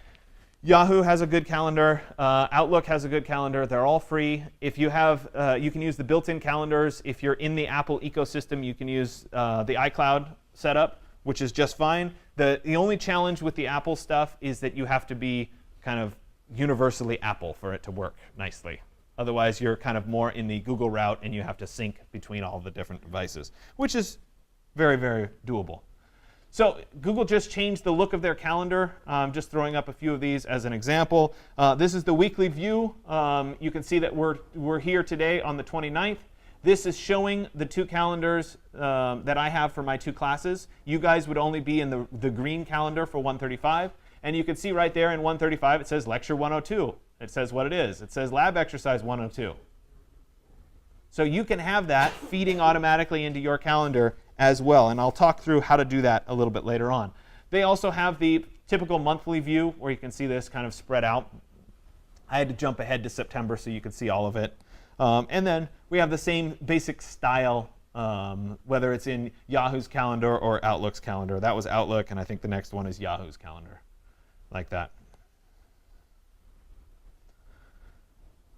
Yahoo has a good calendar. Outlook has a good calendar. They're all free. If you have, you can use the built-in calendars. If you're in the Apple ecosystem, you can use the iCloud setup, which is just fine. The only challenge with the Apple stuff is that you have to be kind of universally Apple for it to work nicely. Otherwise, you're kind of more in the Google route, and you have to sync between all the different devices, which is very, very doable. So Google just changed the look of their calendar. I'm just throwing up a few of these as an example. This is the weekly view. You can see that we're here today on the 29th. This is showing the two calendars that I have for my two classes. You guys would only be in the green calendar for 135. And you can see right there in 135, it says Lecture 102. It says what it is. It says Lab Exercise 102. So you can have that feeding automatically into your calendar as well. And I'll talk through how to do that a little bit later on. They also have the typical monthly view where you can see this kind of spread out. I had to jump ahead to September so you could see all of it. And then we have the same basic style, whether it's in Yahoo's calendar or Outlook's calendar. That was Outlook, and I think the next one is Yahoo's calendar, like that.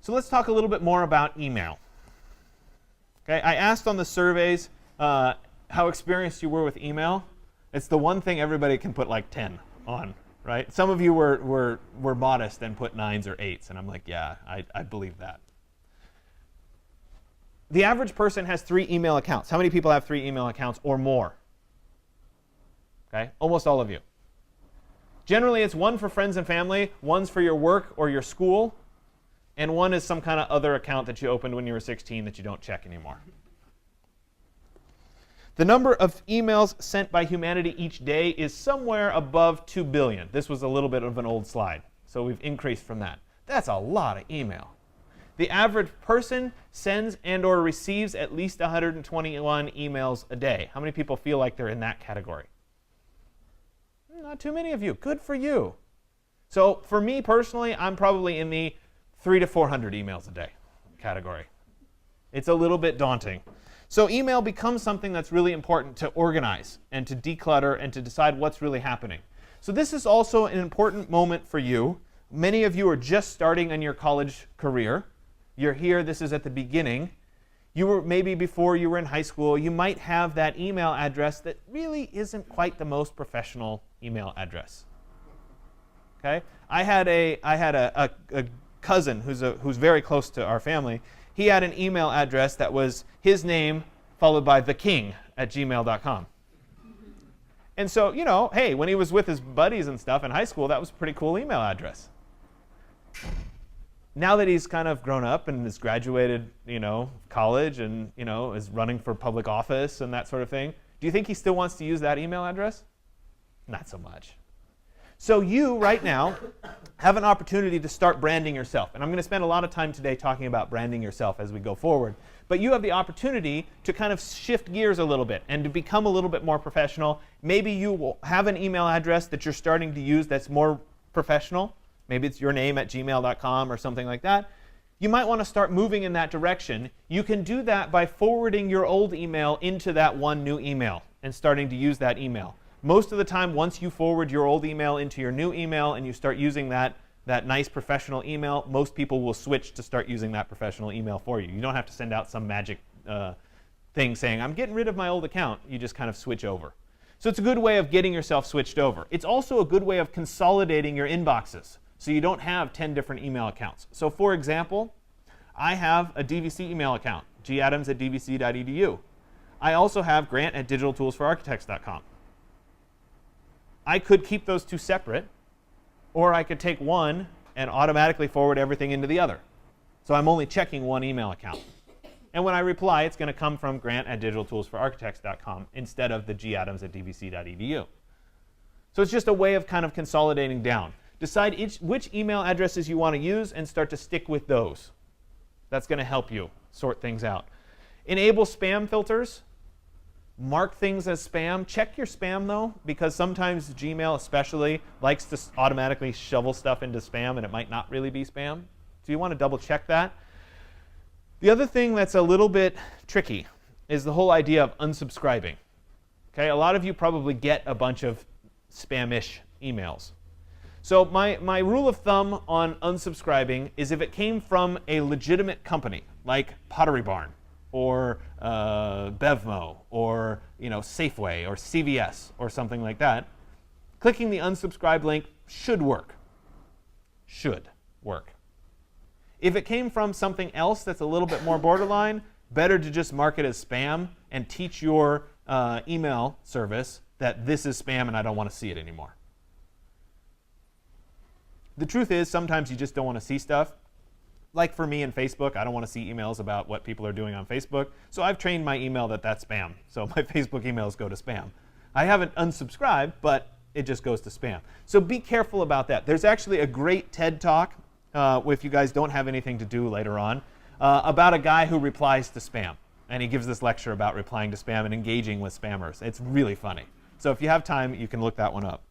So let's talk a little bit more about email. Okay, I asked on the surveys how experienced you were with email. It's the one thing everybody can put like 10 on, right? Some of you were modest and put 9s or 8s, and I'm like, yeah, I believe that. The average person has 3 email accounts. How many people have 3 email accounts or more? Okay, almost all of you. Generally, it's 1 for friends and family, 1's for your work or your school, and 1 is some kind of other account that you opened when you were 16 that you don't check anymore. The number of emails sent by humanity each day is somewhere above 2 billion. This was a little bit of an old slide, so we've increased from that. That's a lot of email. The average person sends and or receives at least 121 emails a day. How many people feel like they're in that category? Not too many of you. Good for you. So for me personally, I'm probably in the 300 to 400 emails a day category. It's a little bit daunting. So email becomes something that's really important to organize and to declutter and to decide what's really happening. So this is also an important moment for you. Many of you are just starting in your college career. You're here, this is at the beginning. You were maybe before you were in high school, you might have that email address that really isn't quite the most professional email address. Okay? I had a cousin who's very close to our family. He had an email address that was his name followed by theking@gmail.com. And so, you know, hey, when he was with his buddies and stuff in high school, that was a pretty cool email address. Now that he's kind of grown up and has graduated, you know, college and, you know, is running for public office and that sort of thing, do you think he still wants to use that email address? Not so much. So you, right now, have an opportunity to start branding yourself. And I'm going to spend a lot of time today talking about branding yourself as we go forward. But you have the opportunity to kind of shift gears a little bit and to become a little bit more professional. Maybe you will have an email address that you're starting to use that's more professional. Maybe it's your name at gmail.com or something like that. You might want to start moving in that direction. You can do that by forwarding your old email into that one new email and starting to use that email. Most of the time, once you forward your old email into your new email and you start using that nice professional email, most people will switch to start using that professional email for you. You don't have to send out some magic thing saying, I'm getting rid of my old account. You just kind of switch over. So it's a good way of getting yourself switched over. It's also a good way of consolidating your inboxes so you don't have 10 different email accounts. So for example, I have a DVC email account, gadams@dvc.edu. I also have grant@digitaltoolsforarchitects.com. I could keep those two separate, or I could take one and automatically forward everything into the other. So I'm only checking one email account. And when I reply, it's going to come from grant@digitaltoolsforarchitects.com instead of the gadams@dvc.edu. So it's just a way of kind of consolidating down. Decide which email addresses you want to use and start to stick with those. That's going to help you sort things out. Enable spam filters. Mark things as spam. Check your spam, though, because sometimes Gmail especially likes to automatically shovel stuff into spam, and it might not really be spam. So you want to double check that. The other thing that's a little bit tricky is the whole idea of unsubscribing. Okay, a lot of you probably get a bunch of spam-ish emails. So my rule of thumb on unsubscribing is if it came from a legitimate company, like Pottery Barn, or Bevmo, or Safeway, or CVS, or something like that, clicking the unsubscribe link should work. Should work. If it came from something else that's a little bit more borderline, better to just mark it as spam and teach your email service that this is spam and I don't want to see it anymore. The truth is, sometimes you just don't want to see stuff. Like for me in Facebook, I don't want to see emails about what people are doing on Facebook. So I've trained my email that that's spam. So my Facebook emails go to spam. I haven't unsubscribed, but it just goes to spam. So be careful about that. There's actually a great TED Talk, if you guys don't have anything to do later on, about a guy who replies to spam. And he gives this lecture about replying to spam and engaging with spammers. It's really funny. So if you have time, you can look that one up.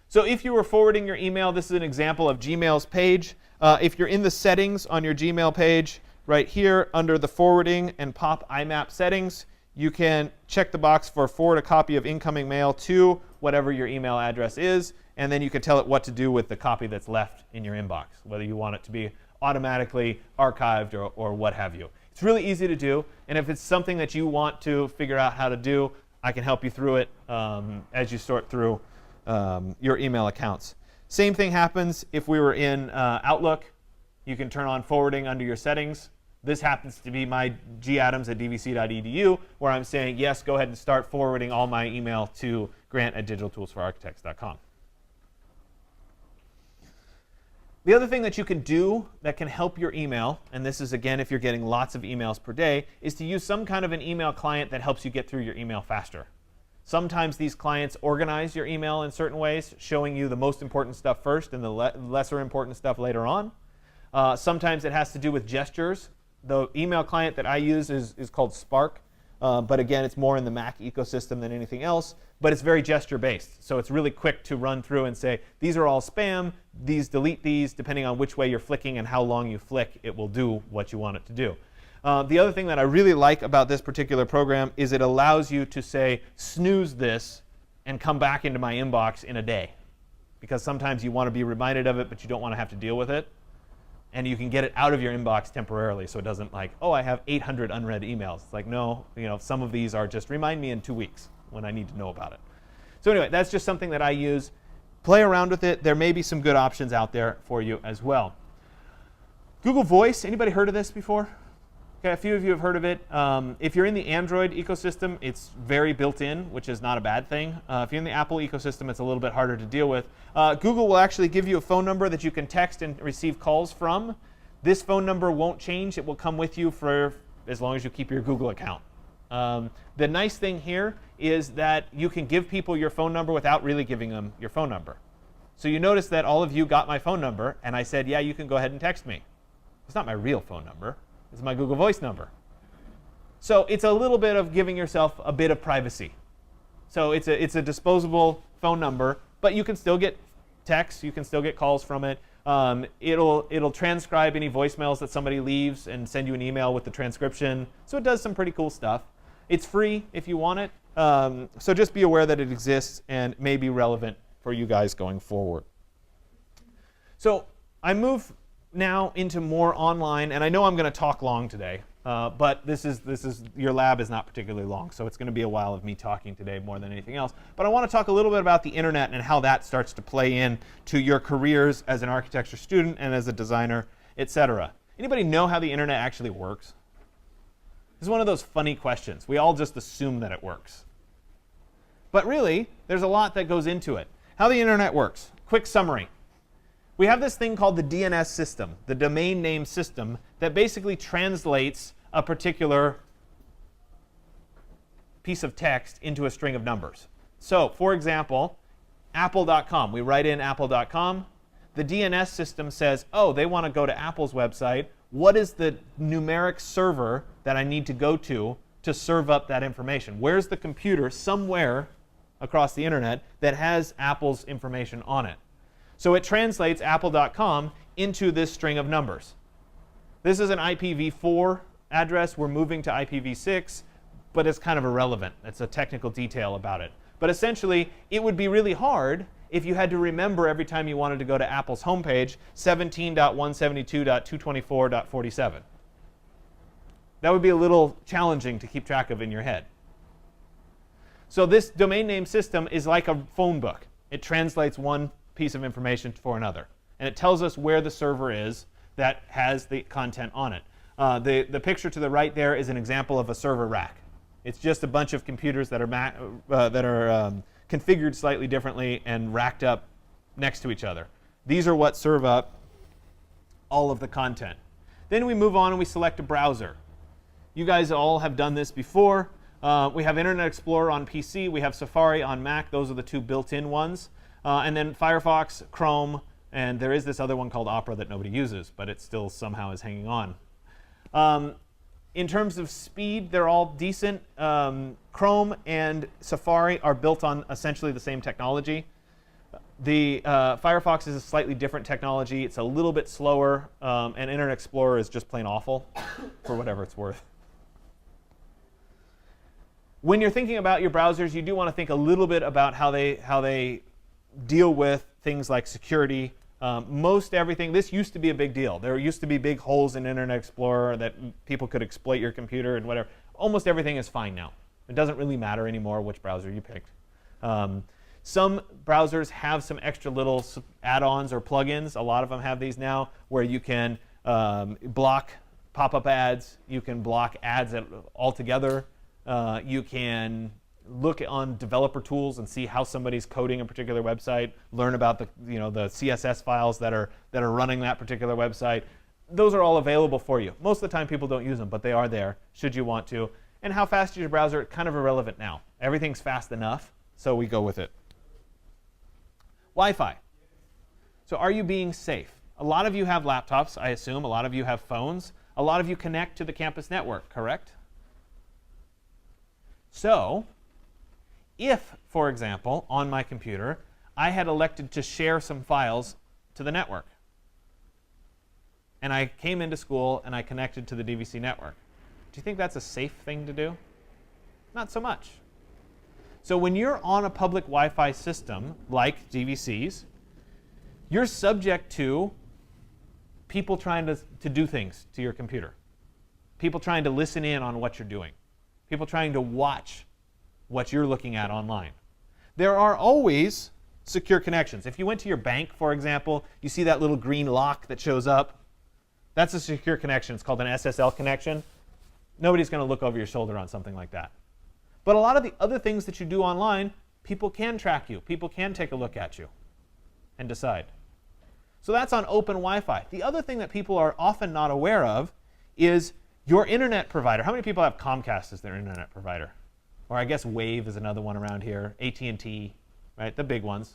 So if you were forwarding your email, this is an example of Gmail's page. If you're in the settings on your Gmail page, right here under the forwarding and pop IMAP settings, you can check the box for forward a copy of incoming mail to whatever your email address is, and then you can tell it what to do with the copy that's left in your inbox, whether you want it to be automatically archived or what have you. It's really easy to do, and if it's something that you want to figure out how to do, I can help you through it as you sort through your email accounts. Same thing happens if we were in Outlook. You can turn on forwarding under your settings. This happens to be my gadams@dvc.edu, where I'm saying, yes, go ahead and start forwarding all my email to grant@digitaltoolsforarchitects.com. The other thing that you can do that can help your email, and this is, again, if you're getting lots of emails per day, is to use some kind of an email client that helps you get through your email faster. Sometimes these clients organize your email in certain ways, showing you the most important stuff first and the lesser important stuff later on. Sometimes it has to do with gestures. The email client that I use is called Spark, but again, it's more in the Mac ecosystem than anything else, but it's very gesture-based. So it's really quick to run through and say, these are all spam, delete these, depending on which way you're flicking and how long you flick, it will do what you want it to do. The other thing that I really like about this particular program is it allows you to say, snooze this, and come back into my inbox in a day. Because sometimes you want to be reminded of it, but you don't want to have to deal with it. And you can get it out of your inbox temporarily, so it doesn't like, oh, I have 800 unread emails. It's like, no, some of these are just remind me in 2 weeks when I need to know about it. So anyway, that's just something that I use. Play around with it. There may be some good options out there for you as well. Google Voice, anybody heard of this before? Okay, a few of you have heard of it. If you're in the Android ecosystem, it's very built in, which is not a bad thing. If you're in the Apple ecosystem, it's a little bit harder to deal with. Google will actually give you a phone number that you can text and receive calls from. This phone number won't change. It will come with you for as long as you keep your Google account. The nice thing here is that you can give people your phone number without really giving them your phone number. So you notice that all of you got my phone number, and I said, yeah, you can go ahead and text me. It's not my real phone number. It's my Google Voice number. So it's a little bit of giving yourself a bit of privacy. So it's a disposable phone number, but you can still get texts, you can still get calls from it. It'll transcribe any voicemails that somebody leaves and send you an email with the transcription. So it does some pretty cool stuff. It's free if you want it. So just be aware that it exists and may be relevant for you guys going forward. So I move now into more online, and I know I'm going to talk long today, but this is your lab is not particularly long, so it's going to be a while of me talking today more than anything else. But I want to talk a little bit about the internet and how that starts to play in to your careers as an architecture student and as a designer, etc. Anybody know how the internet actually works? This is one of those funny questions. We all just assume that it works. But really, there's a lot that goes into it. How the internet works. Quick summary. We have this thing called the DNS system, the domain name system, that basically translates a particular piece of text into a string of numbers. So, for example, apple.com. We write in apple.com. The DNS system says, oh, they want to go to Apple's website. What is the numeric server that I need to go to serve up that information? Where's the computer somewhere across the internet that has Apple's information on it? So it translates apple.com into this string of numbers. This is an IPv4 address. We're moving to IPv6, but it's kind of irrelevant. It's a technical detail about it. But essentially, it would be really hard if you had to remember every time you wanted to go to Apple's homepage 17.172.224.47. That would be a little challenging to keep track of in your head. So this domain name system is like a phone book. It translates one piece of information for another. And it tells us where the server is that has the content on it. The picture to the right there is an example of a server rack. It's just a bunch of computers that are configured slightly differently and racked up next to each other. These are what serve up all of the content. Then we move on and we select a browser. You guys all have done this before. We have Internet Explorer on PC. We have Safari on Mac. Those are the two built-in ones. And then Firefox, Chrome, and there is this other one called Opera that nobody uses, but it still somehow is hanging on. In terms of speed, they're all decent. Chrome and Safari are built on essentially the same technology. The Firefox is a slightly different technology. It's a little bit slower, and Internet Explorer is just plain awful, for whatever it's worth. When you're thinking about your browsers, you do want to think a little bit about how they deal with things like security. Most everything, this used to be a big deal. There used to be big holes in Internet Explorer that people could exploit your computer and whatever. Almost everything is fine now. It doesn't really matter anymore which browser you picked. Some browsers have some extra little add-ons or plugins. A lot of them have these now where you can block pop-up ads. You can block ads altogether. You can look on developer tools and see how somebody's coding a particular website, learn about the CSS files that are running that particular website. Those are all available for you. Most of the time people don't use them, but they are there should you want to. And how fast is your browser? Kind of irrelevant now. Everything's fast enough, so we go with it. Wi-Fi. So are you being safe? A lot of you have laptops, I assume. A lot of you have phones. A lot of you connect to the campus network, correct? So if, for example, on my computer, I had elected to share some files to the network, and I came into school and I connected to the DVC network, do you think that's a safe thing to do? Not so much. So when you're on a public Wi-Fi system like DVCs, you're subject to people trying to do things to your computer, people trying to listen in on what you're doing, people trying to watch what you're looking at online. There are always secure connections. If you went to your bank, for example, you see that little green lock that shows up. That's a secure connection. It's called an SSL connection. Nobody's going to look over your shoulder on something like that. But a lot of the other things that you do online, people can track you. People can take a look at you and decide. So that's on open Wi-Fi. The other thing that people are often not aware of is your internet provider. How many people have Comcast as their internet provider? Or I guess Wave is another one around here. AT&T, right? The big ones.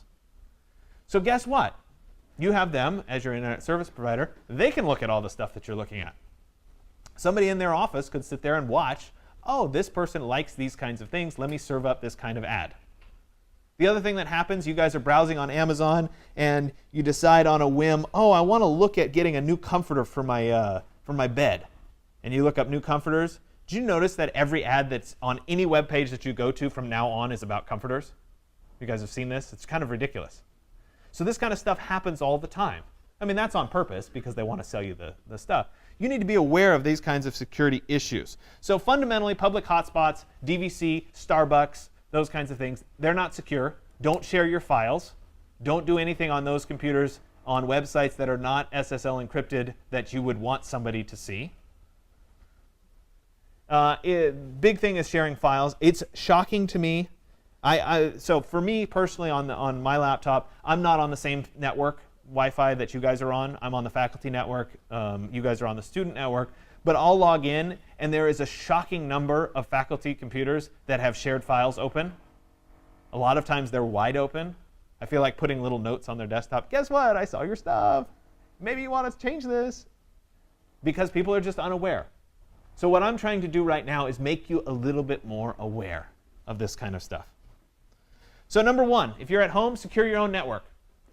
So guess what? You have them as your internet service provider. They can look at all the stuff that you're looking at. Somebody in their office could sit there and watch, oh, this person likes these kinds of things. Let me serve up this kind of ad. The other thing that happens, you guys are browsing on Amazon and you decide on a whim, oh, I want to look at getting a new comforter for my bed. And you look up new comforters. Did you notice that every ad that's on any web page that you go to from now on is about comforters? You guys have seen this? It's kind of ridiculous. So this kind of stuff happens all the time. I mean, that's on purpose because they want to sell you the stuff. You need to be aware of these kinds of security issues. So fundamentally, public hotspots, DVC, Starbucks, those kinds of things, they're not secure. Don't share your files. Don't do anything on those computers on websites that are not SSL encrypted that you would want somebody to see. Big thing is sharing files. It's shocking to me. So for me personally on my laptop, I'm not on the same network Wi-Fi that you guys are on. I'm on the faculty network. You guys are on the student network. But I'll log in, and there is a shocking number of faculty computers that have shared files open. A lot of times they're wide open. I feel like putting little notes on their desktop. Guess what? I saw your stuff. Maybe you want to change this. Because people are just unaware. So what I'm trying to do right now is make you a little bit more aware of this kind of stuff. So number one, if you're at home, secure your own network.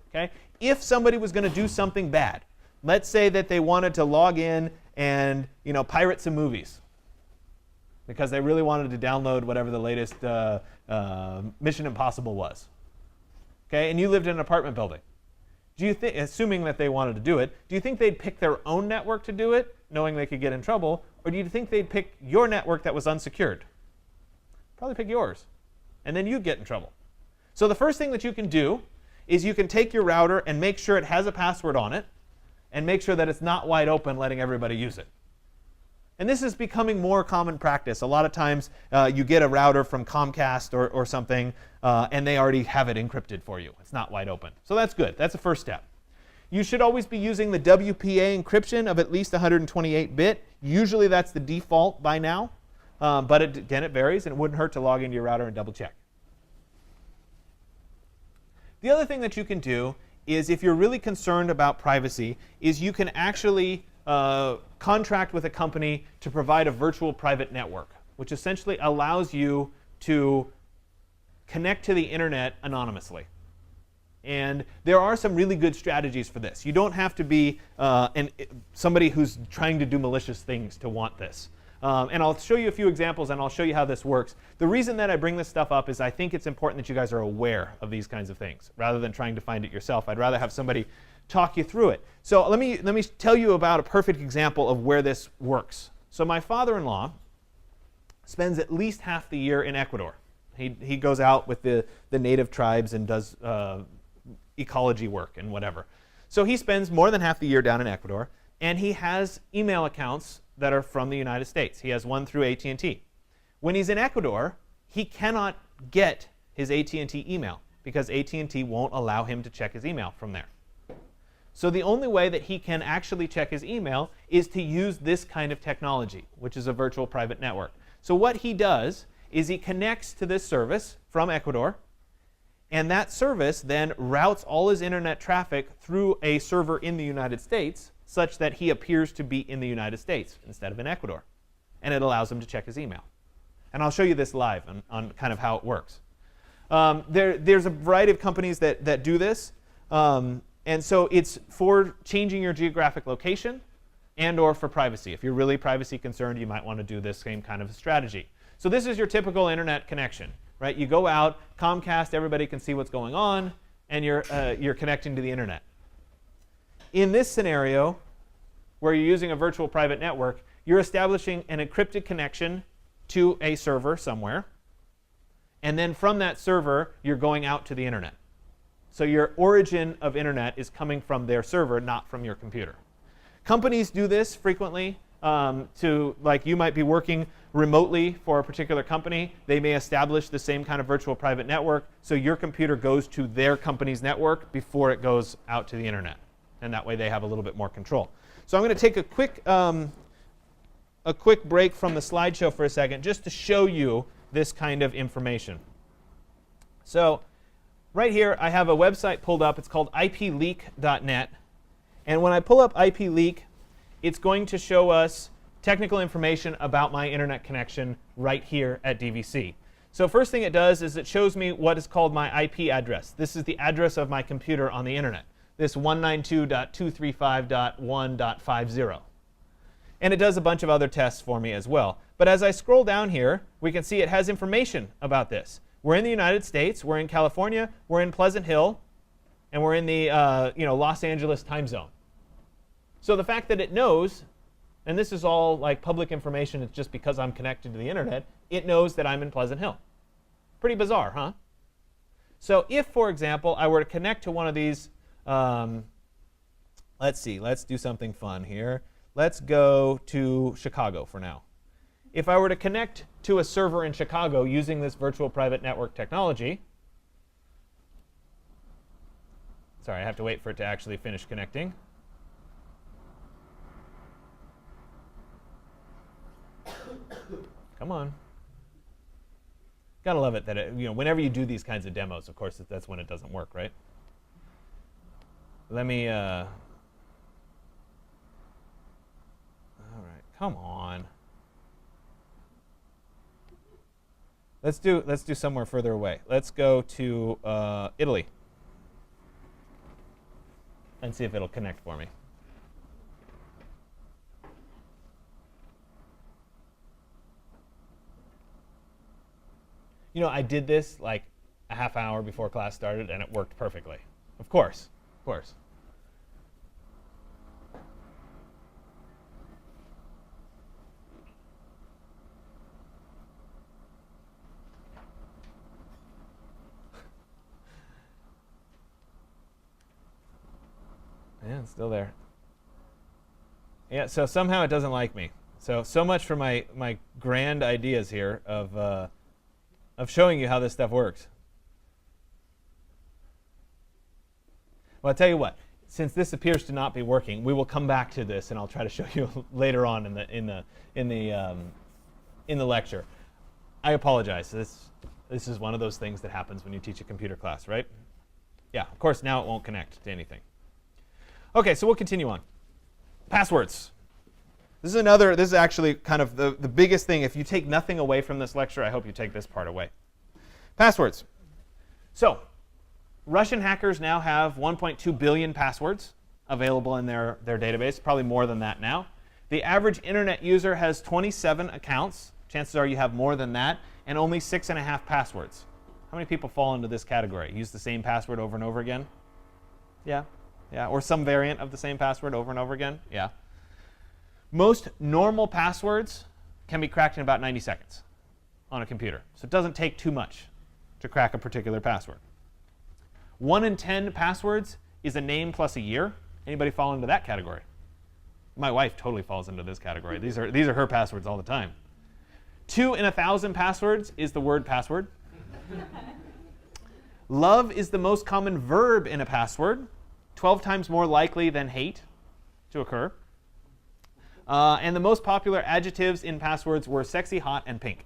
Okay? If somebody was going to do something bad, let's say that they wanted to log in and pirate some movies because they really wanted to download whatever the latest Mission Impossible was. Okay? And you lived in an apartment building. Do you think, assuming that they wanted to do it, do you think they'd pick their own network to do it, knowing they could get in trouble, or do you think they'd pick your network that was unsecured? Probably pick yours, and then you'd get in trouble. So the first thing that you can do is you can take your router and make sure it has a password on it, and make sure that it's not wide open, letting everybody use it. And this is becoming more common practice. A lot of times you get a router from Comcast or something, and they already have it encrypted for you. It's not wide open. So that's good. That's the first step. You should always be using the WPA encryption of at least 128-bit. Usually that's the default by now. But again, it varies, and it wouldn't hurt to log into your router and double check. The other thing that you can do is, if you're really concerned about privacy, is you can actually contract with a company to provide a virtual private network, which essentially allows you to connect to the internet anonymously. And there are some really good strategies for this. You don't have to be somebody who's trying to do malicious things to want this. And I'll show you a few examples, and I'll show you how this works. The reason that I bring this stuff up is I think it's important that you guys are aware of these kinds of things, rather than trying to find it yourself. I'd rather have somebody talk you through it. So let me tell you about a perfect example of where this works. So my father-in-law spends at least half the year in Ecuador. He goes out with the native tribes and does ecology work and whatever. So he spends more than half the year down in Ecuador, and he has email accounts that are from the United States. He has one through AT&T. When he's in Ecuador, he cannot get his AT&T email because AT&T won't allow him to check his email from there. So the only way that he can actually check his email is to use this kind of technology, which is a virtual private network. So what he does is he connects to this service from Ecuador, and that service then routes all his internet traffic through a server in the United States, such that he appears to be in the United States instead of in Ecuador. And it allows him to check his email. And I'll show you this live on kind of how it works. There's a variety of companies that do this. And so it's for changing your geographic location and or for privacy. If you're really privacy concerned, you might want to do this same kind of strategy. So this is your typical internet connection, right? You go out, Comcast, everybody can see what's going on, and you're connecting to the internet. In this scenario, where you're using a virtual private network, you're establishing an encrypted connection to a server somewhere. And then from that server, you're going out to the internet. So your origin of internet is coming from their server, not from your computer. Companies do this frequently. Like you might be working remotely for a particular company. They may establish the same kind of virtual private network. So your computer goes to their company's network before it goes out to the internet. And that way they have a little bit more control. So I'm going to take a quick break from the slideshow for a second just to show you this kind of information. So right here I have a website pulled up. It's called ipleak.net. And when I pull up ipleak, it's going to show us technical information about my internet connection right here at DVC. So first thing it does is it shows me what is called my IP address. This is the address of my computer on the internet. This 192.235.1.50. And it does a bunch of other tests for me as well. But as I scroll down here, we can see it has information about this. We're in the United States, we're in California, we're in Pleasant Hill, and we're in the Los Angeles time zone. So the fact that it knows, and this is all like public information, it's just because I'm connected to the internet, it knows that I'm in Pleasant Hill. Pretty bizarre, huh? So if, for example, I were to connect to one of these, let's see, let's do something fun here. Let's go to Chicago for now. If I were to connect to a server in Chicago using this virtual private network technology, sorry, I have to wait for it to actually finish connecting. Come on. Gotta love it that whenever you do these kinds of demos, of course, that's when it doesn't work, right? Let me. All right, come on. Let's do somewhere further away. Let's go to Italy and see if it'll connect for me. I did this like a half hour before class started, and it worked perfectly. Of course, of course. Yeah, it's still there. Yeah, so somehow it doesn't like me. So much for my grand ideas here of showing you how this stuff works. Well, I'll tell you what. Since this appears to not be working, we will come back to this, and I'll try to show you later on in the lecture. I apologize. This is one of those things that happens when you teach a computer class, right? Yeah. Of course, now it won't connect to anything. Okay, so we'll continue on. Passwords. This is actually kind of the biggest thing. If you take nothing away from this lecture, I hope you take this part away. Passwords. So Russian hackers now have 1.2 billion passwords available in their database, probably more than that now. The average internet user has 27 accounts. Chances are you have more than that, and only 6.5 passwords. How many people fall into this category? Use the same password over and over again? Yeah? Yeah, or some variant of the same password over and over again? Yeah. Most normal passwords can be cracked in about 90 seconds on a computer. So it doesn't take too much to crack a particular password. 1 in 10 passwords is a name plus a year. Anybody fall into that category? My wife totally falls into this category. These are her passwords all the time. 2 in 1,000 passwords is the word password. Love is the most common verb in a password, 12 times more likely than hate to occur. And the most popular adjectives in passwords were sexy, hot, and pink.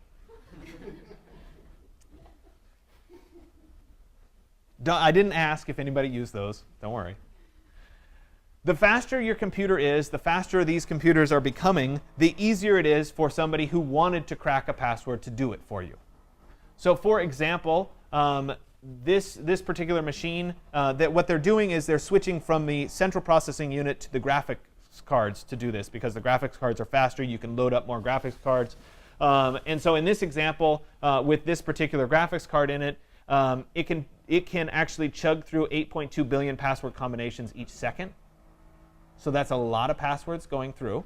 I didn't ask if anybody used those. Don't worry. The faster your computer is, the faster these computers are becoming, the easier it is for somebody who wanted to crack a password to do it for you. So for example, this particular machine, what they're doing is they're switching from the central processing unit to the graphics cards to do this, because the graphics cards are faster. You can load up more graphics cards. And so in this example, with this particular graphics card in it, it can actually chug through 8.2 billion password combinations each second. So that's a lot of passwords going through.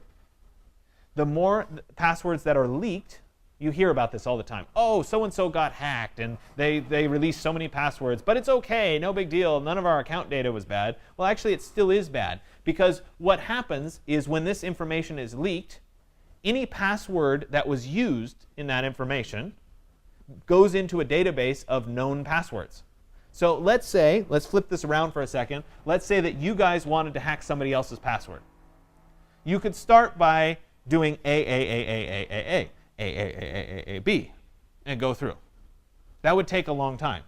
The more passwords that are leaked, you hear about this all the time. Oh, so-and-so got hacked, and they released so many passwords, but it's okay, no big deal, none of our account data was bad. Well, actually, it still is bad, because what happens is when this information is leaked, any password that was used in that information goes into a database of known passwords. So let's flip this around for a second. Let's say that you guys wanted to hack somebody else's password. You could start by doing A, B, and go through. That would take a long time.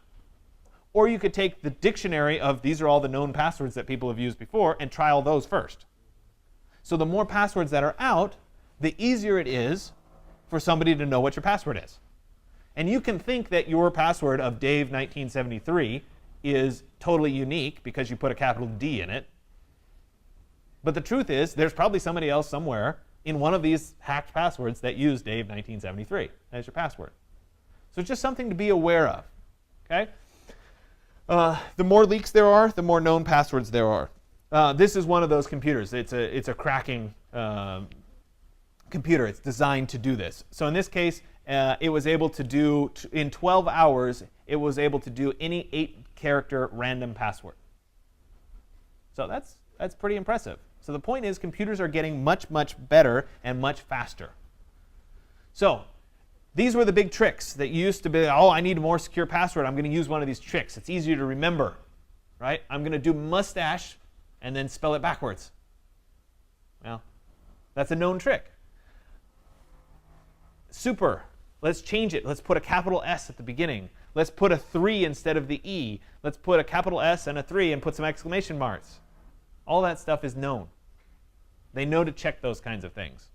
Or you could take the dictionary of these are all the known passwords that people have used before and try all those first. So the more passwords that are out, the easier it is for somebody to know what your password is. And you can think that your password of Dave1973 is totally unique because you put a capital D in it. But the truth is, there's probably somebody else somewhere in one of these hacked passwords that use Dave1973 as your password. So it's just something to be aware of. Okay? The more leaks there are, the more known passwords there are. This is one of those computers. It's a cracking computer. It's designed to do this. So in this case, it was able to do, in 12 hours, it was able to do any 8-character random password. So that's pretty impressive. So the point is, computers are getting much, much better and much faster. So these were the big tricks that used to be, oh, I need a more secure password. I'm going to use one of these tricks. It's easier to remember, right? I'm going to do mustache and then spell it backwards. Well, that's a known trick. Super. Let's change it. Let's put a capital S at the beginning. Let's put a 3 instead of the E. Let's put a capital S and a 3 and put some exclamation marks. All that stuff is known. They know to check those kinds of things.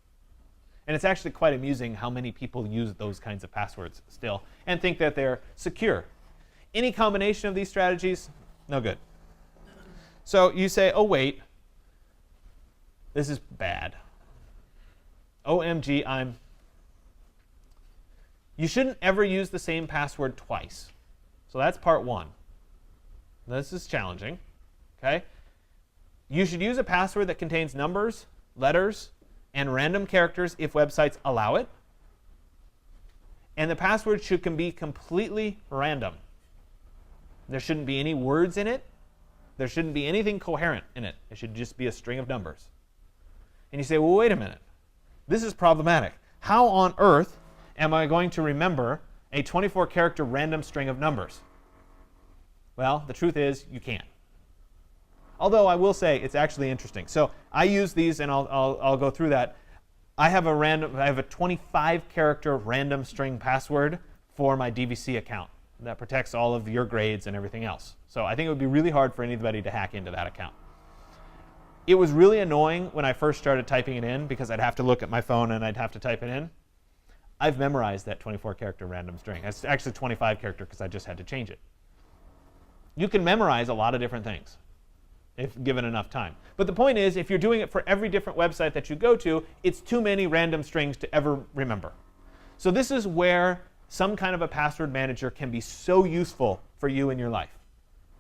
And it's actually quite amusing how many people use those kinds of passwords still and think that they're secure. Any combination of these strategies, no good. So you say, oh, wait, this is bad. OMG, You shouldn't ever use the same password twice. So that's part one. This is challenging. Okay? You should use a password that contains numbers, letters, and random characters if websites allow it. And the password can be completely random. There shouldn't be any words in it. There shouldn't be anything coherent in it. It should just be a string of numbers. And you say, well, wait a minute. This is problematic. How on earth am I going to remember a 24-character random string of numbers? Well, the truth is, you can't. Although I will say it's actually interesting. So I use these, and I'll go through that. I have a 25-character random string password for my DVC account that protects all of your grades and everything else. So I think it would be really hard for anybody to hack into that account. It was really annoying when I first started typing it in because I'd have to look at my phone and I'd have to type it in. I've memorized that 24-character random string. It's actually 25-character because I just had to change it. You can memorize a lot of different things if given enough time. But the point is, if you're doing it for every different website that you go to, it's too many random strings to ever remember. So this is where some kind of a password manager can be so useful for you in your life.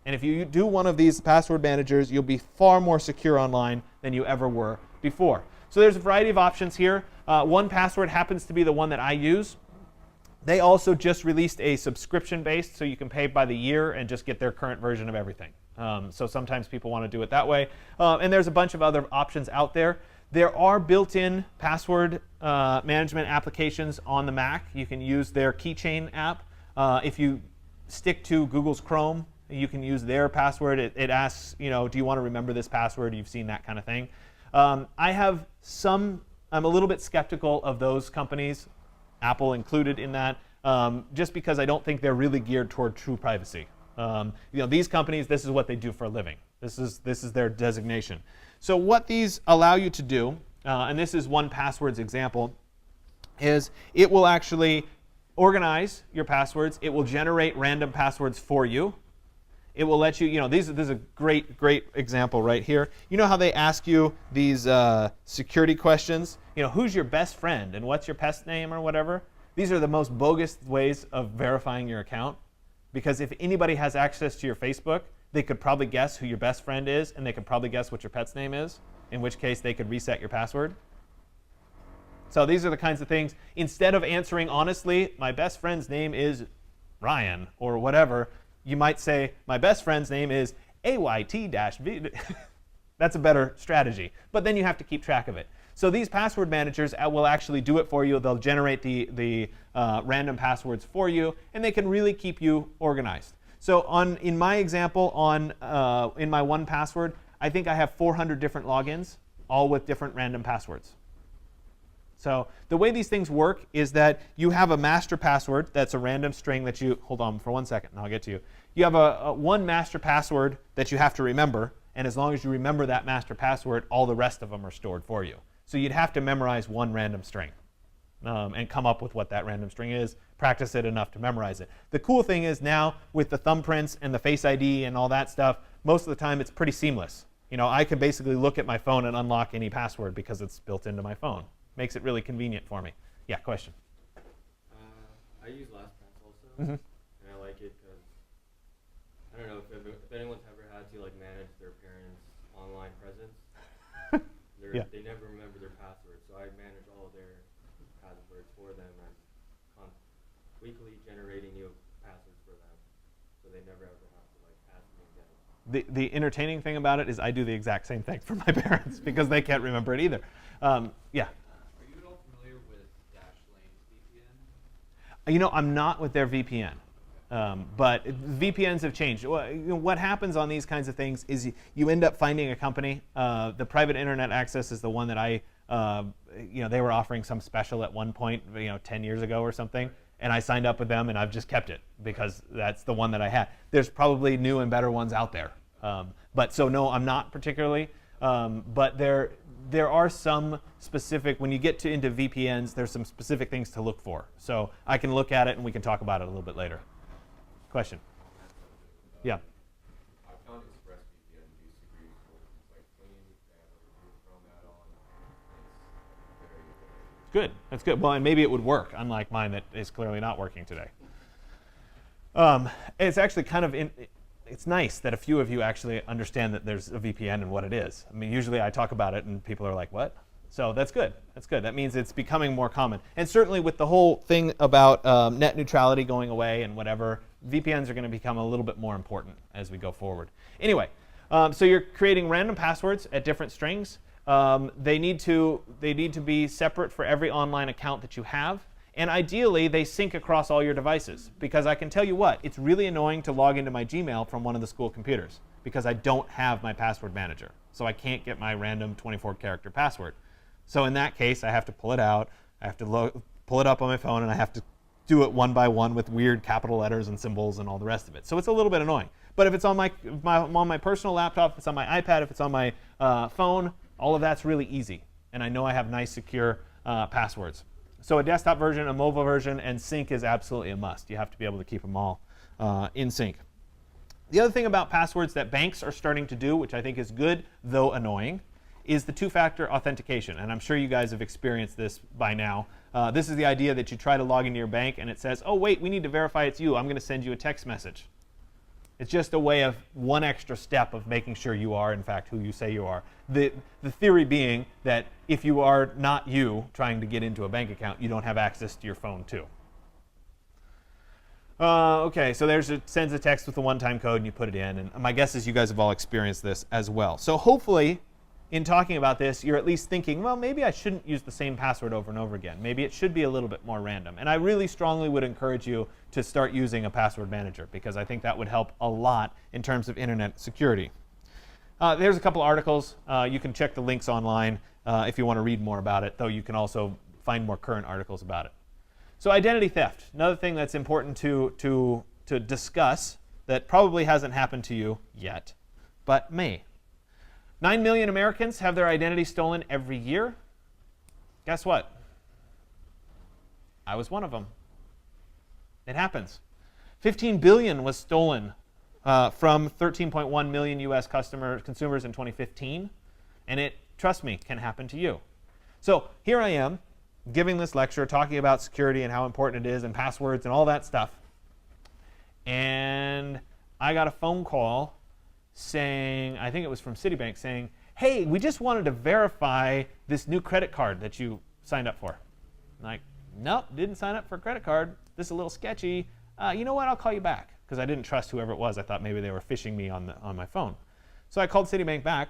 And if you do one of these password managers, you'll be far more secure online than you ever were before. So there's a variety of options here. 1Password happens to be the one that I use. They also just released a subscription-based, so you can pay by the year and just get their current version of everything. So sometimes people want to do it that way. And there's a bunch of other options out there. There are built-in password management applications on the Mac. You can use their Keychain app. If you stick to Google's Chrome, you can use their password. It asks, do you want to remember this password? You've seen that kind of thing. I'm a little bit skeptical of those companies, Apple included in that, just because I don't think they're really geared toward true privacy. These companies, this is what they do for a living. This is their designation. So what these allow you to do, and this is 1Password's example, is it will actually organize your passwords. It will generate random passwords for you. It will let you, this is a great example right here. You know how they ask you these security questions? Who's your best friend and what's your pest name or whatever? These are the most bogus ways of verifying your account. Because if anybody has access to your Facebook, they could probably guess who your best friend is, and they could probably guess what your pet's name is, in which case they could reset your password. So these are the kinds of things. Instead of answering honestly, my best friend's name is Ryan, or whatever, you might say, my best friend's name is AYT-V. That's a better strategy. But then you have to keep track of it. So these password managers will actually do it for you. They'll generate the random passwords for you, and they can really keep you organized. So in my example, in my 1Password, I think I have 400 different logins, all with different random passwords. So the way these things work is that you have a master password that's a random string that you, hold on for 1 second and I'll get to you. You have one master password that you have to remember, and as long as you remember that master password, all the rest of them are stored for you. So you'd have to memorize one random string and come up with what that random string is, practice it enough to memorize it. The cool thing is now with the thumbprints and the Face ID and all that stuff, most of the time it's pretty seamless. I can basically look at my phone and unlock any password because it's built into my phone. makes it really convenient for me. Yeah, question? I use LastPass also, Mm-hmm. and I like it because, I don't know, if anyone's ever had to like manage their parents' online presence, they never remember their passwords, so I manage all of their passwords for them and weekly generating new passwords for them, so they never ever have to like ask me again. The entertaining thing about it is I do the exact same thing for my parents because they can't remember it either. Yeah. Are you at all familiar with Dashlane's VPN? You know, I'm not with their VPN, but VPNs have changed. What happens on these kinds of things is you end up finding a company. The private internet access is the one that they were offering some special at one point, 10 years ago or something, and I signed up with them, and I've just kept it because that's the one that I had. There's probably new and better ones out there, but so no, I'm not particularly. But there are some specific, when you get into VPNs, there's some specific things to look for. So I can look at it and we can talk about it a little bit later. Question? Yeah. I found ExpressVPN to be super useful. It's like clean, they have a review from add-on. It's very good. Good. That's good. Well, and maybe it would work, unlike mine that is clearly not working today. It's actually kind of it's nice that a few of you actually understand that there's a VPN and what it is. I mean, usually I talk about it and people are like, what? So that's good. That's good. That means it's becoming more common. And certainly with the whole thing about net neutrality going away and whatever, VPNs are going to become a little bit more important as we go forward. Anyway, so you're creating random passwords at different strings. They need to be separate for every online account that you have. And ideally, they sync across all your devices. Because I can tell you what, it's really annoying to log into my Gmail from one of the school computers because I don't have my password manager. So I can't get my random 24-character password. So in that case, I have to pull it out, I have to pull it up on my phone, and I have to do it one by one with weird capital letters and symbols and all the rest of it. So it's a little bit annoying. But if it's on my personal laptop, if it's on my iPad, if it's on my phone, all of that's really easy. And I know I have nice, secure passwords. So a desktop version, a mobile version, and sync is absolutely a must. You have to be able to keep them all in sync. The other thing about passwords that banks are starting to do, which I think is good, though annoying, is the two-factor authentication. And I'm sure you guys have experienced this by now. This is the idea that you try to log into your bank, and it says, oh, wait, we need to verify it's you. I'm going to send you a text message. It's just a way of one extra step of making sure you are, in fact, who you say you are. The theory being that if you are not you trying to get into a bank account, you don't have access to your phone, too. OK, so it sends a text with a one-time code, and you put it in. And my guess is you guys have all experienced this as well. So hopefully, in talking about this, you're at least thinking, well, maybe I shouldn't use the same password over and over again. Maybe it should be a little bit more random. And I really strongly would encourage you to start using a password manager, because I think that would help a lot in terms of internet security. There's a couple articles. You can check the links online if you want to read more about it, though you can also find more current articles about it. So identity theft, another thing that's important to discuss that probably hasn't happened to you yet, but may. 9 million Americans have their identity stolen every year. Guess what? I was one of them. It happens. 15 billion was stolen from 13.1 million US consumers in 2015. And it, trust me, can happen to you. So here I am giving this lecture, talking about security and how important it is and passwords and all that stuff. And I got a phone call saying, I think it was from Citibank, saying, hey, we just wanted to verify this new credit card that you signed up for. I'm like, nope, didn't sign up for a credit card. This is a little sketchy. You know what? I'll call you back. Because I didn't trust whoever it was. I thought maybe they were phishing me on my phone. So I called Citibank back.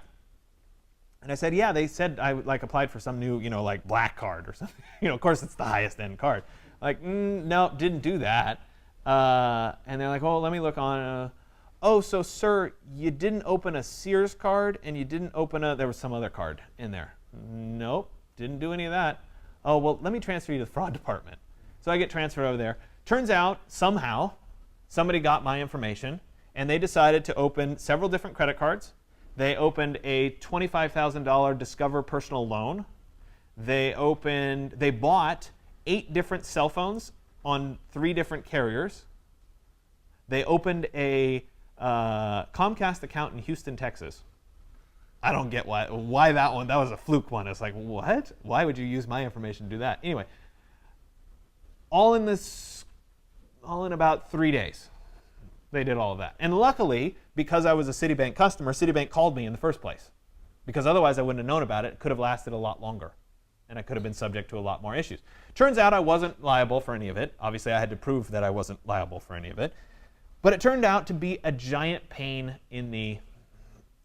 And I said, yeah, they said I applied for some new, like black card or something. Of course, it's the highest end card. Like, no, didn't do that. And they're like, oh, let me look on. Oh, so sir, you didn't open a Sears card and you didn't open there was some other card in there. Nope, didn't do any of that. Oh, well, let me transfer you to the fraud department. So I get transferred over there. Turns out, somehow, somebody got my information and they decided to open several different credit cards. They opened a $25,000 Discover personal loan. They bought 8 different cell phones on 3 different carriers. They opened a Comcast account in Houston, Texas. I don't get why that one. That was a fluke one. It's like, what? Why would you use my information to do that? Anyway, all in about 3 days, they did all of that. And luckily, because I was a Citibank customer, Citibank called me in the first place. Because otherwise I wouldn't have known about it. It could have lasted a lot longer. And I could have been subject to a lot more issues. Turns out I wasn't liable for any of it. Obviously, I had to prove that I wasn't liable for any of it. But it turned out to be a giant pain in the,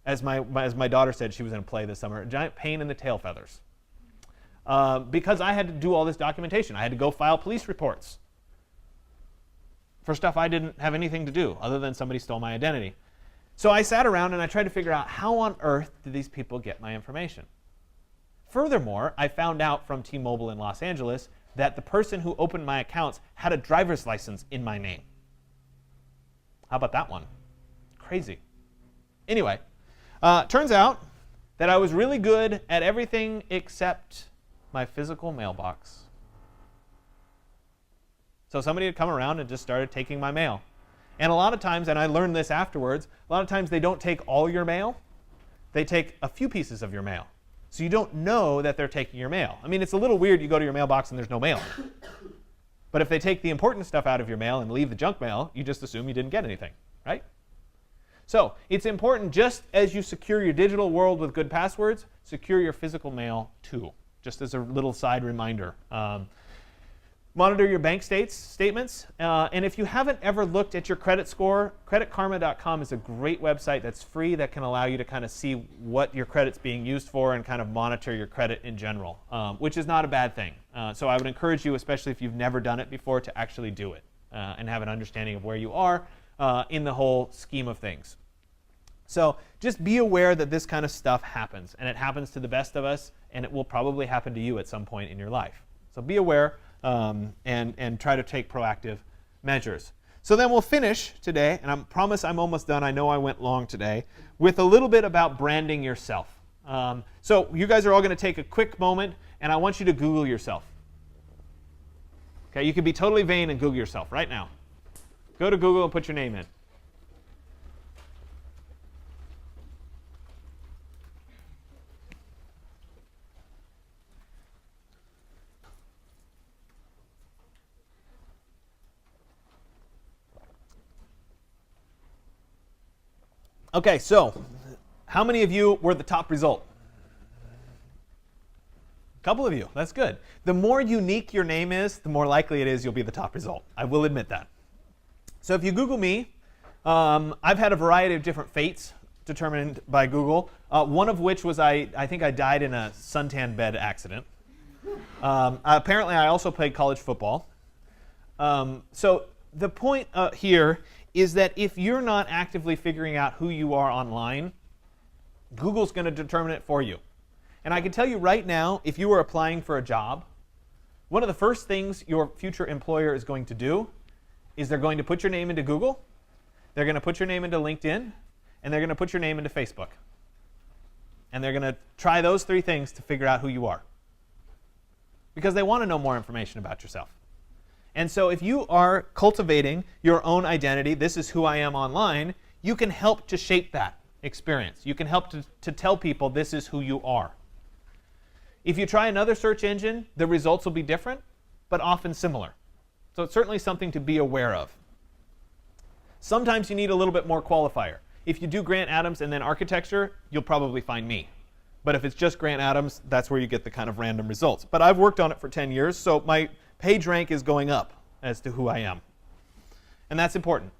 as my daughter said, she was in a play this summer, a giant pain in the tail feathers. Because I had to do all this documentation. I had to go file police reports for stuff I didn't have anything to do other than somebody stole my identity. So I sat around and I tried to figure out how on earth did these people get my information. Furthermore, I found out from T-Mobile in Los Angeles that the person who opened my accounts had a driver's license in my name. How about that one? Crazy. Anyway, turns out that I was really good at everything except my physical mailbox. So somebody had come around and just started taking my mail. And a lot of times, and I learned this afterwards, a lot of times they don't take all your mail. They take a few pieces of your mail. So you don't know that they're taking your mail. I mean, it's a little weird. You go to your mailbox and there's no mail. But if they take the important stuff out of your mail and leave the junk mail, you just assume you didn't get anything, right? So it's important, just as you secure your digital world with good passwords, secure your physical mail too, just as a little side reminder. Monitor your bank statements. And if you haven't ever looked at your credit score, creditkarma.com is a great website that's free that can allow you to kind of see what your credit's being used for and kind of monitor your credit in general, which is not a bad thing. So I would encourage you, especially if you've never done it before, to actually do it and have an understanding of where you are in the whole scheme of things. So just be aware that this kind of stuff happens, and it happens to the best of us, and it will probably happen to you at some point in your life. So be aware. And try to take proactive measures. So then we'll finish today, and I promise I'm almost done. I know I went long today, with a little bit about branding yourself. So you guys are all going to take a quick moment, and I want you to Google yourself. Okay, you can be totally vain and Google yourself right now. Go to Google and put your name in. Okay, so how many of you were the top result? A couple of you. That's good. The more unique your name is, the more likely it is you'll be the top result. I will admit that. So if you Google me, I've had a variety of different fates determined by Google, one of which was I think I died in a suntan bed accident. Apparently, I also played college football. So the point here is that if you're not actively figuring out who you are online, Google's going to determine it for you. And I can tell you right now, if you were applying for a job, one of the first things your future employer is going to do is they're going to put your name into Google, they're going to put your name into LinkedIn, and they're going to put your name into Facebook. And they're going to try those three things to figure out who you are, because they want to know more information about yourself. And so if you are cultivating your own identity, this is who I am online, you can help to shape that experience. You can help to tell people this is who you are. If you try another search engine, the results will be different, but often similar. So it's certainly something to be aware of. Sometimes you need a little bit more qualifier. If you do Grant Adams and then architecture, you'll probably find me. But if it's just Grant Adams, that's where you get the kind of random results. But I've worked on it for 10 years, so my page rank is going up as to who I am. And that's important.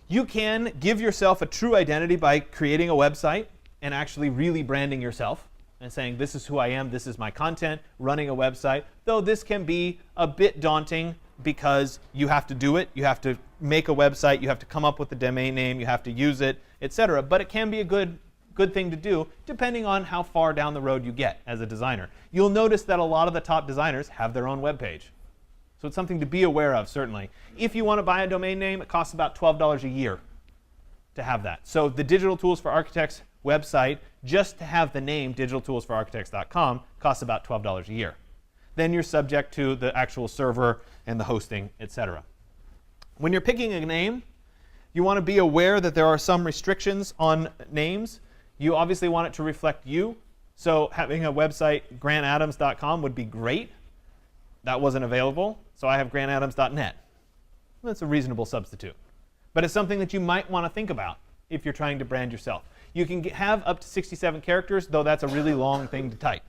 You can give yourself a true identity by creating a website and actually really branding yourself and saying, this is who I am, this is my content, running a website. Though this can be a bit daunting because you have to do it. You have to make a website, you have to come up with the domain name, you have to use it, etc. But it can be a good thing to do depending on how far down the road you get as a designer. You'll notice that a lot of the top designers have their own web page. So it's something to be aware of, certainly. If you want to buy a domain name, it costs about $12 a year to have that. So the Digital Tools for Architects website, just to have the name digitaltoolsforarchitects.com, costs about $12 a year. Then you're subject to the actual server and the hosting, etc. When you're picking a name, you want to be aware that there are some restrictions on names. You obviously want it to reflect you. So having a website, grantadams.com, would be great. That wasn't available, so I have grantadams.net. That's a reasonable substitute. But it's something that you might want to think about if you're trying to brand yourself. You can have up to 67 characters, though that's a really long thing to type.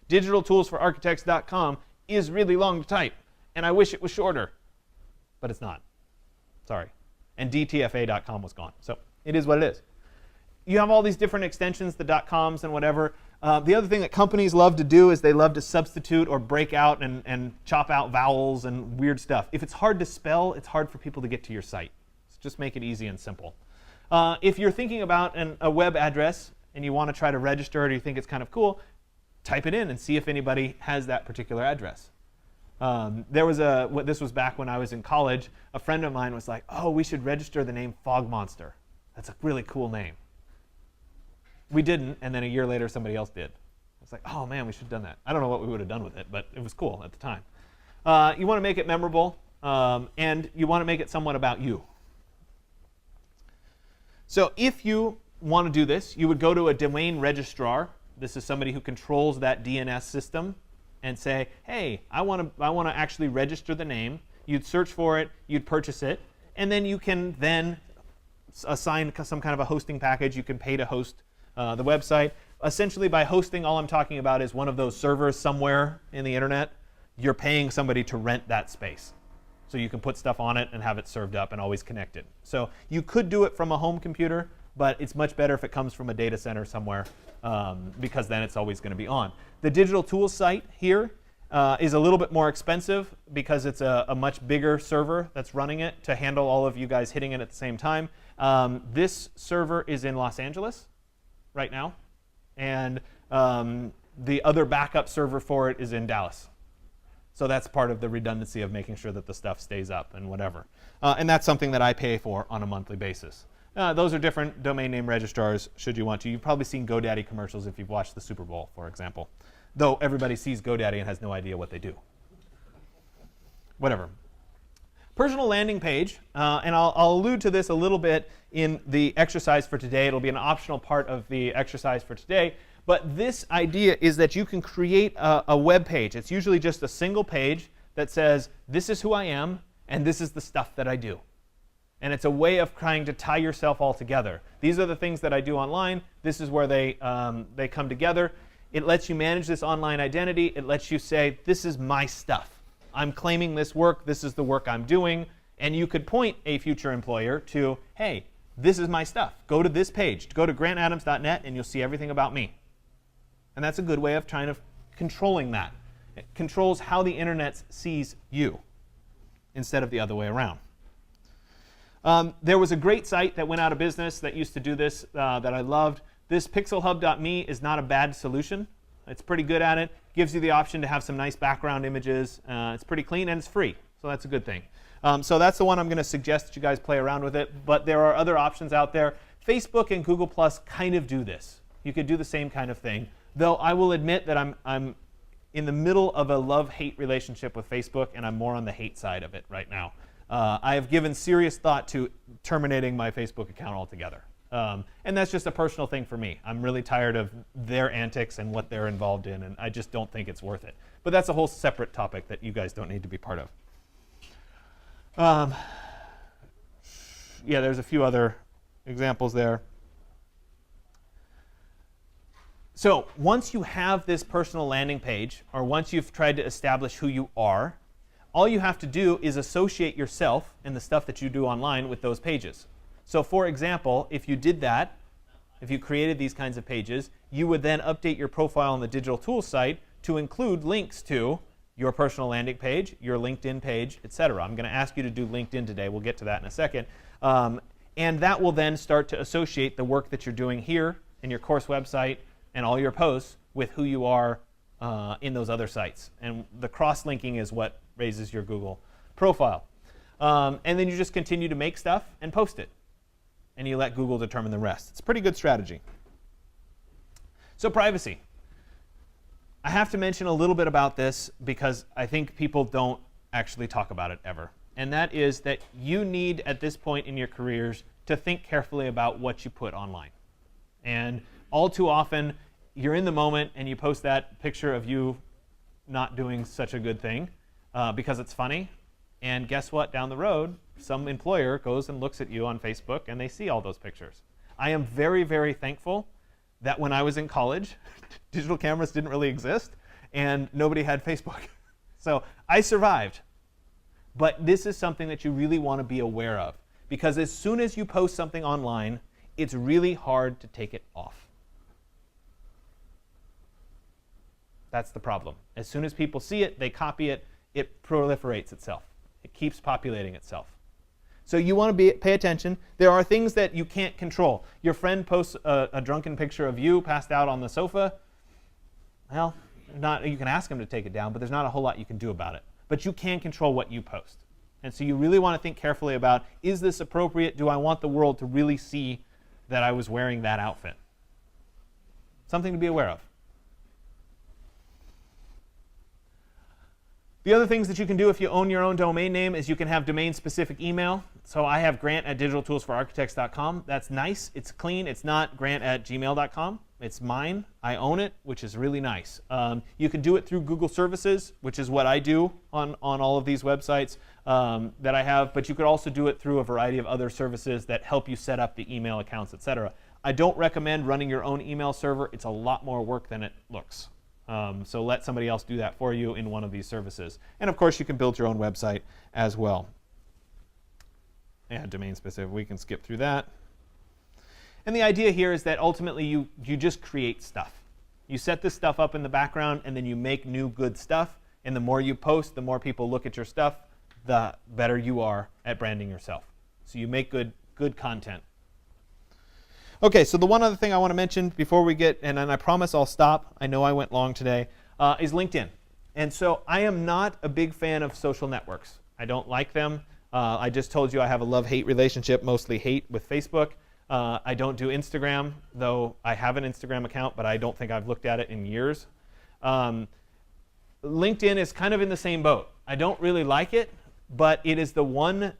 Digitaltoolsforarchitects.com is really long to type, and I wish it was shorter, but it's not. Sorry. And dtfa.com was gone, so it is what it is. You have all these different extensions, the .coms and whatever. The other thing that companies love to do is they love to substitute or break out and chop out vowels and weird stuff. If it's hard to spell, it's hard for people to get to your site. So just make it easy and simple. If you're thinking about a web address and you want to try to register it or you think it's kind of cool, type it in and see if anybody has that particular address. This was back when I was in college. A friend of mine was like, oh, we should register the name Fog Monster. That's a really cool name. We didn't, and then a year later somebody else did. It's like, oh man, we should have done that. I don't know what we would have done with it, but it was cool at the time. You want to make it memorable, and you want to make it somewhat about you. So if you want to do this, you would go to a domain registrar. This is somebody who controls that DNS system, and say, hey, I want to actually register the name. You'd search for it, you'd purchase it, and then you can then assign some kind of a hosting package. You can pay to host the website. Essentially, by hosting, all I'm talking about is one of those servers somewhere in the internet. You're paying somebody to rent that space. So you can put stuff on it and have it served up and always connected. So you could do it from a home computer, but it's much better if it comes from a data center somewhere, because then it's always going to be on. The Digital Tools site here is a little bit more expensive because it's a much bigger server that's running it to handle all of you guys hitting it at the same time. This server is in Los Angeles right now, and the other backup server for it is in Dallas. So that's part of the redundancy of making sure that the stuff stays up and whatever. And that's something that I pay for on a monthly basis. Those are different domain name registrars, should you want to. You've probably seen GoDaddy commercials if you've watched the Super Bowl, for example. Though everybody sees GoDaddy and has no idea what they do. Whatever. Personal landing page, and I'll allude to this a little bit in the exercise for today. It'll be an optional part of the exercise for today. But this idea is that you can create a web page. It's usually just a single page that says, this is who I am, and this is the stuff that I do. And it's a way of trying to tie yourself all together. These are the things that I do online. This is where they come together. It lets you manage this online identity. It lets you say, this is my stuff. I'm claiming this work. This is the work I'm doing. And you could point a future employer to, hey, this is my stuff. Go to this page. Go to grantadams.net, and you'll see everything about me. And that's a good way of trying to controlling that. It controls how the internet sees you instead of the other way around. There was a great site that went out of business that used to do this that I loved. This pixelhub.me is not a bad solution. It's pretty good at it. Gives you the option to have some nice background images. It's pretty clean and it's free, so that's a good thing. So that's the one I'm going to suggest that you guys play around with it. But there are other options out there. Facebook and Google Plus kind of do this. You could do the same kind of thing. Though I will admit that I'm in the middle of a love-hate relationship with Facebook, and I'm more on the hate side of it right now. I have given serious thought to terminating my Facebook account altogether. And that's just a personal thing for me. I'm really tired of their antics and what they're involved in, and I just don't think it's worth it. But that's a whole separate topic that you guys don't need to be part of. Yeah, there's a few other examples there. So once you have this personal landing page, or once you've tried to establish who you are, all you have to do is associate yourself and the stuff that you do online with those pages. So for example, if you did that, if you created these kinds of pages, you would then update your profile on the Digital Tools site to include links to your personal landing page, your LinkedIn page, etc. I'm going to ask you to do LinkedIn today. We'll get to that in a second. And that will then start to associate the work that you're doing here in your course website and all your posts with who you are in those other sites. And the cross-linking is what raises your Google profile. And then you just continue to make stuff and post it. And you let Google determine the rest. It's a pretty good strategy. So privacy. I have to mention a little bit about this because I think people don't actually talk about it ever. And that is that you need, at this point in your careers, to think carefully about what you put online. And all too often, you're in the moment and you post that picture of you not doing such a good thing because it's funny. And guess what? Down the road, some employer goes and looks at you on Facebook and they see all those pictures. I am very, very thankful that when I was in college, digital cameras didn't really exist and nobody had Facebook. So I survived. But this is something that you really want to be aware of, because as soon as you post something online, it's really hard to take it off. That's the problem. As soon as people see it, they copy it, it proliferates itself. It keeps populating itself. So you want to pay attention. There are things that you can't control. Your friend posts a drunken picture of you passed out on the sofa. Well, you can ask him to take it down, but there's not a whole lot you can do about it. But you can control what you post. And so you really want to think carefully about, is this appropriate? Do I want the world to really see that I was wearing that outfit? Something to be aware of. The other things that you can do if you own your own domain name is you can have domain-specific email. So I have grant@digitaltoolsforarchitects.com. That's nice. It's clean. It's not grant@gmail.com. It's mine. I own it, which is really nice. You can do it through Google Services, which is what I do on all of these websites that I have. But you could also do it through a variety of other services that help you set up the email accounts, etc. I don't recommend running your own email server. It's a lot more work than it looks. So let somebody else do that for you in one of these services. And of course, you can build your own website as well. And domain specific, we can skip through that. And the idea here is that ultimately you just create stuff. You set this stuff up in the background, and then you make new good stuff. And the more you post, the more people look at your stuff, the better you are at branding yourself. So you make good content. Okay, so the one other thing I want to mention before we get, and then I promise I'll stop, I know I went long today, is LinkedIn. And so I am not a big fan of social networks. I don't like them. I just told you I have a love-hate relationship, mostly hate, with Facebook. I don't do Instagram, though I have an Instagram account, but I don't think I've looked at it in years. LinkedIn is kind of in the same boat. I don't really like it, but it is the one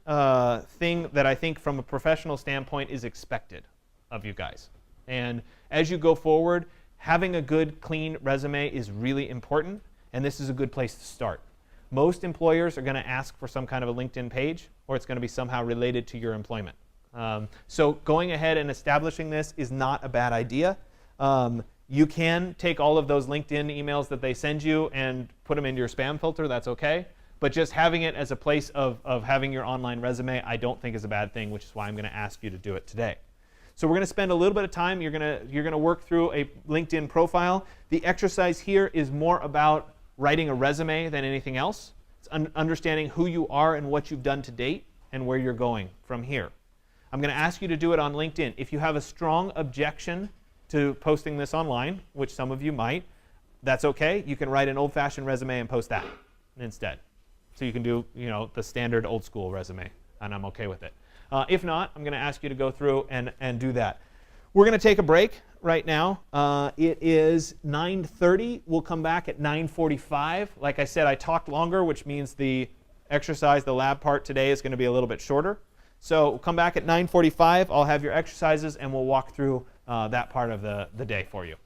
thing that I think from a professional standpoint is expected of you guys. And as you go forward, having a good, clean resume is really important, and this is a good place to start. Most employers are going to ask for some kind of a LinkedIn page, or it's going to be somehow related to your employment. So going ahead and establishing this is not a bad idea. You can take all of those LinkedIn emails that they send you and put them into your spam filter. That's okay. But just having it as a place of having your online resume, I don't think is a bad thing, which is why I'm going to ask you to do it today. So we're going to spend a little bit of time. You're going to work through a LinkedIn profile. The exercise here is more about writing a resume than anything else. It's understanding who you are and what you've done to date and where you're going from here. I'm going to ask you to do it on LinkedIn. If you have a strong objection to posting this online, which some of you might, that's okay. You can write an old-fashioned resume and post that instead. So you can do, the standard old-school resume, and I'm okay with it. If not, I'm going to ask you to go through and do that. We're going to take a break right now. It is 9:30. We'll come back at 9:45. Like I said, I talked longer, which means the exercise, the lab part today is going to be a little bit shorter. So we'll come back at 9:45. I'll have your exercises, and we'll walk through that part of the day for you.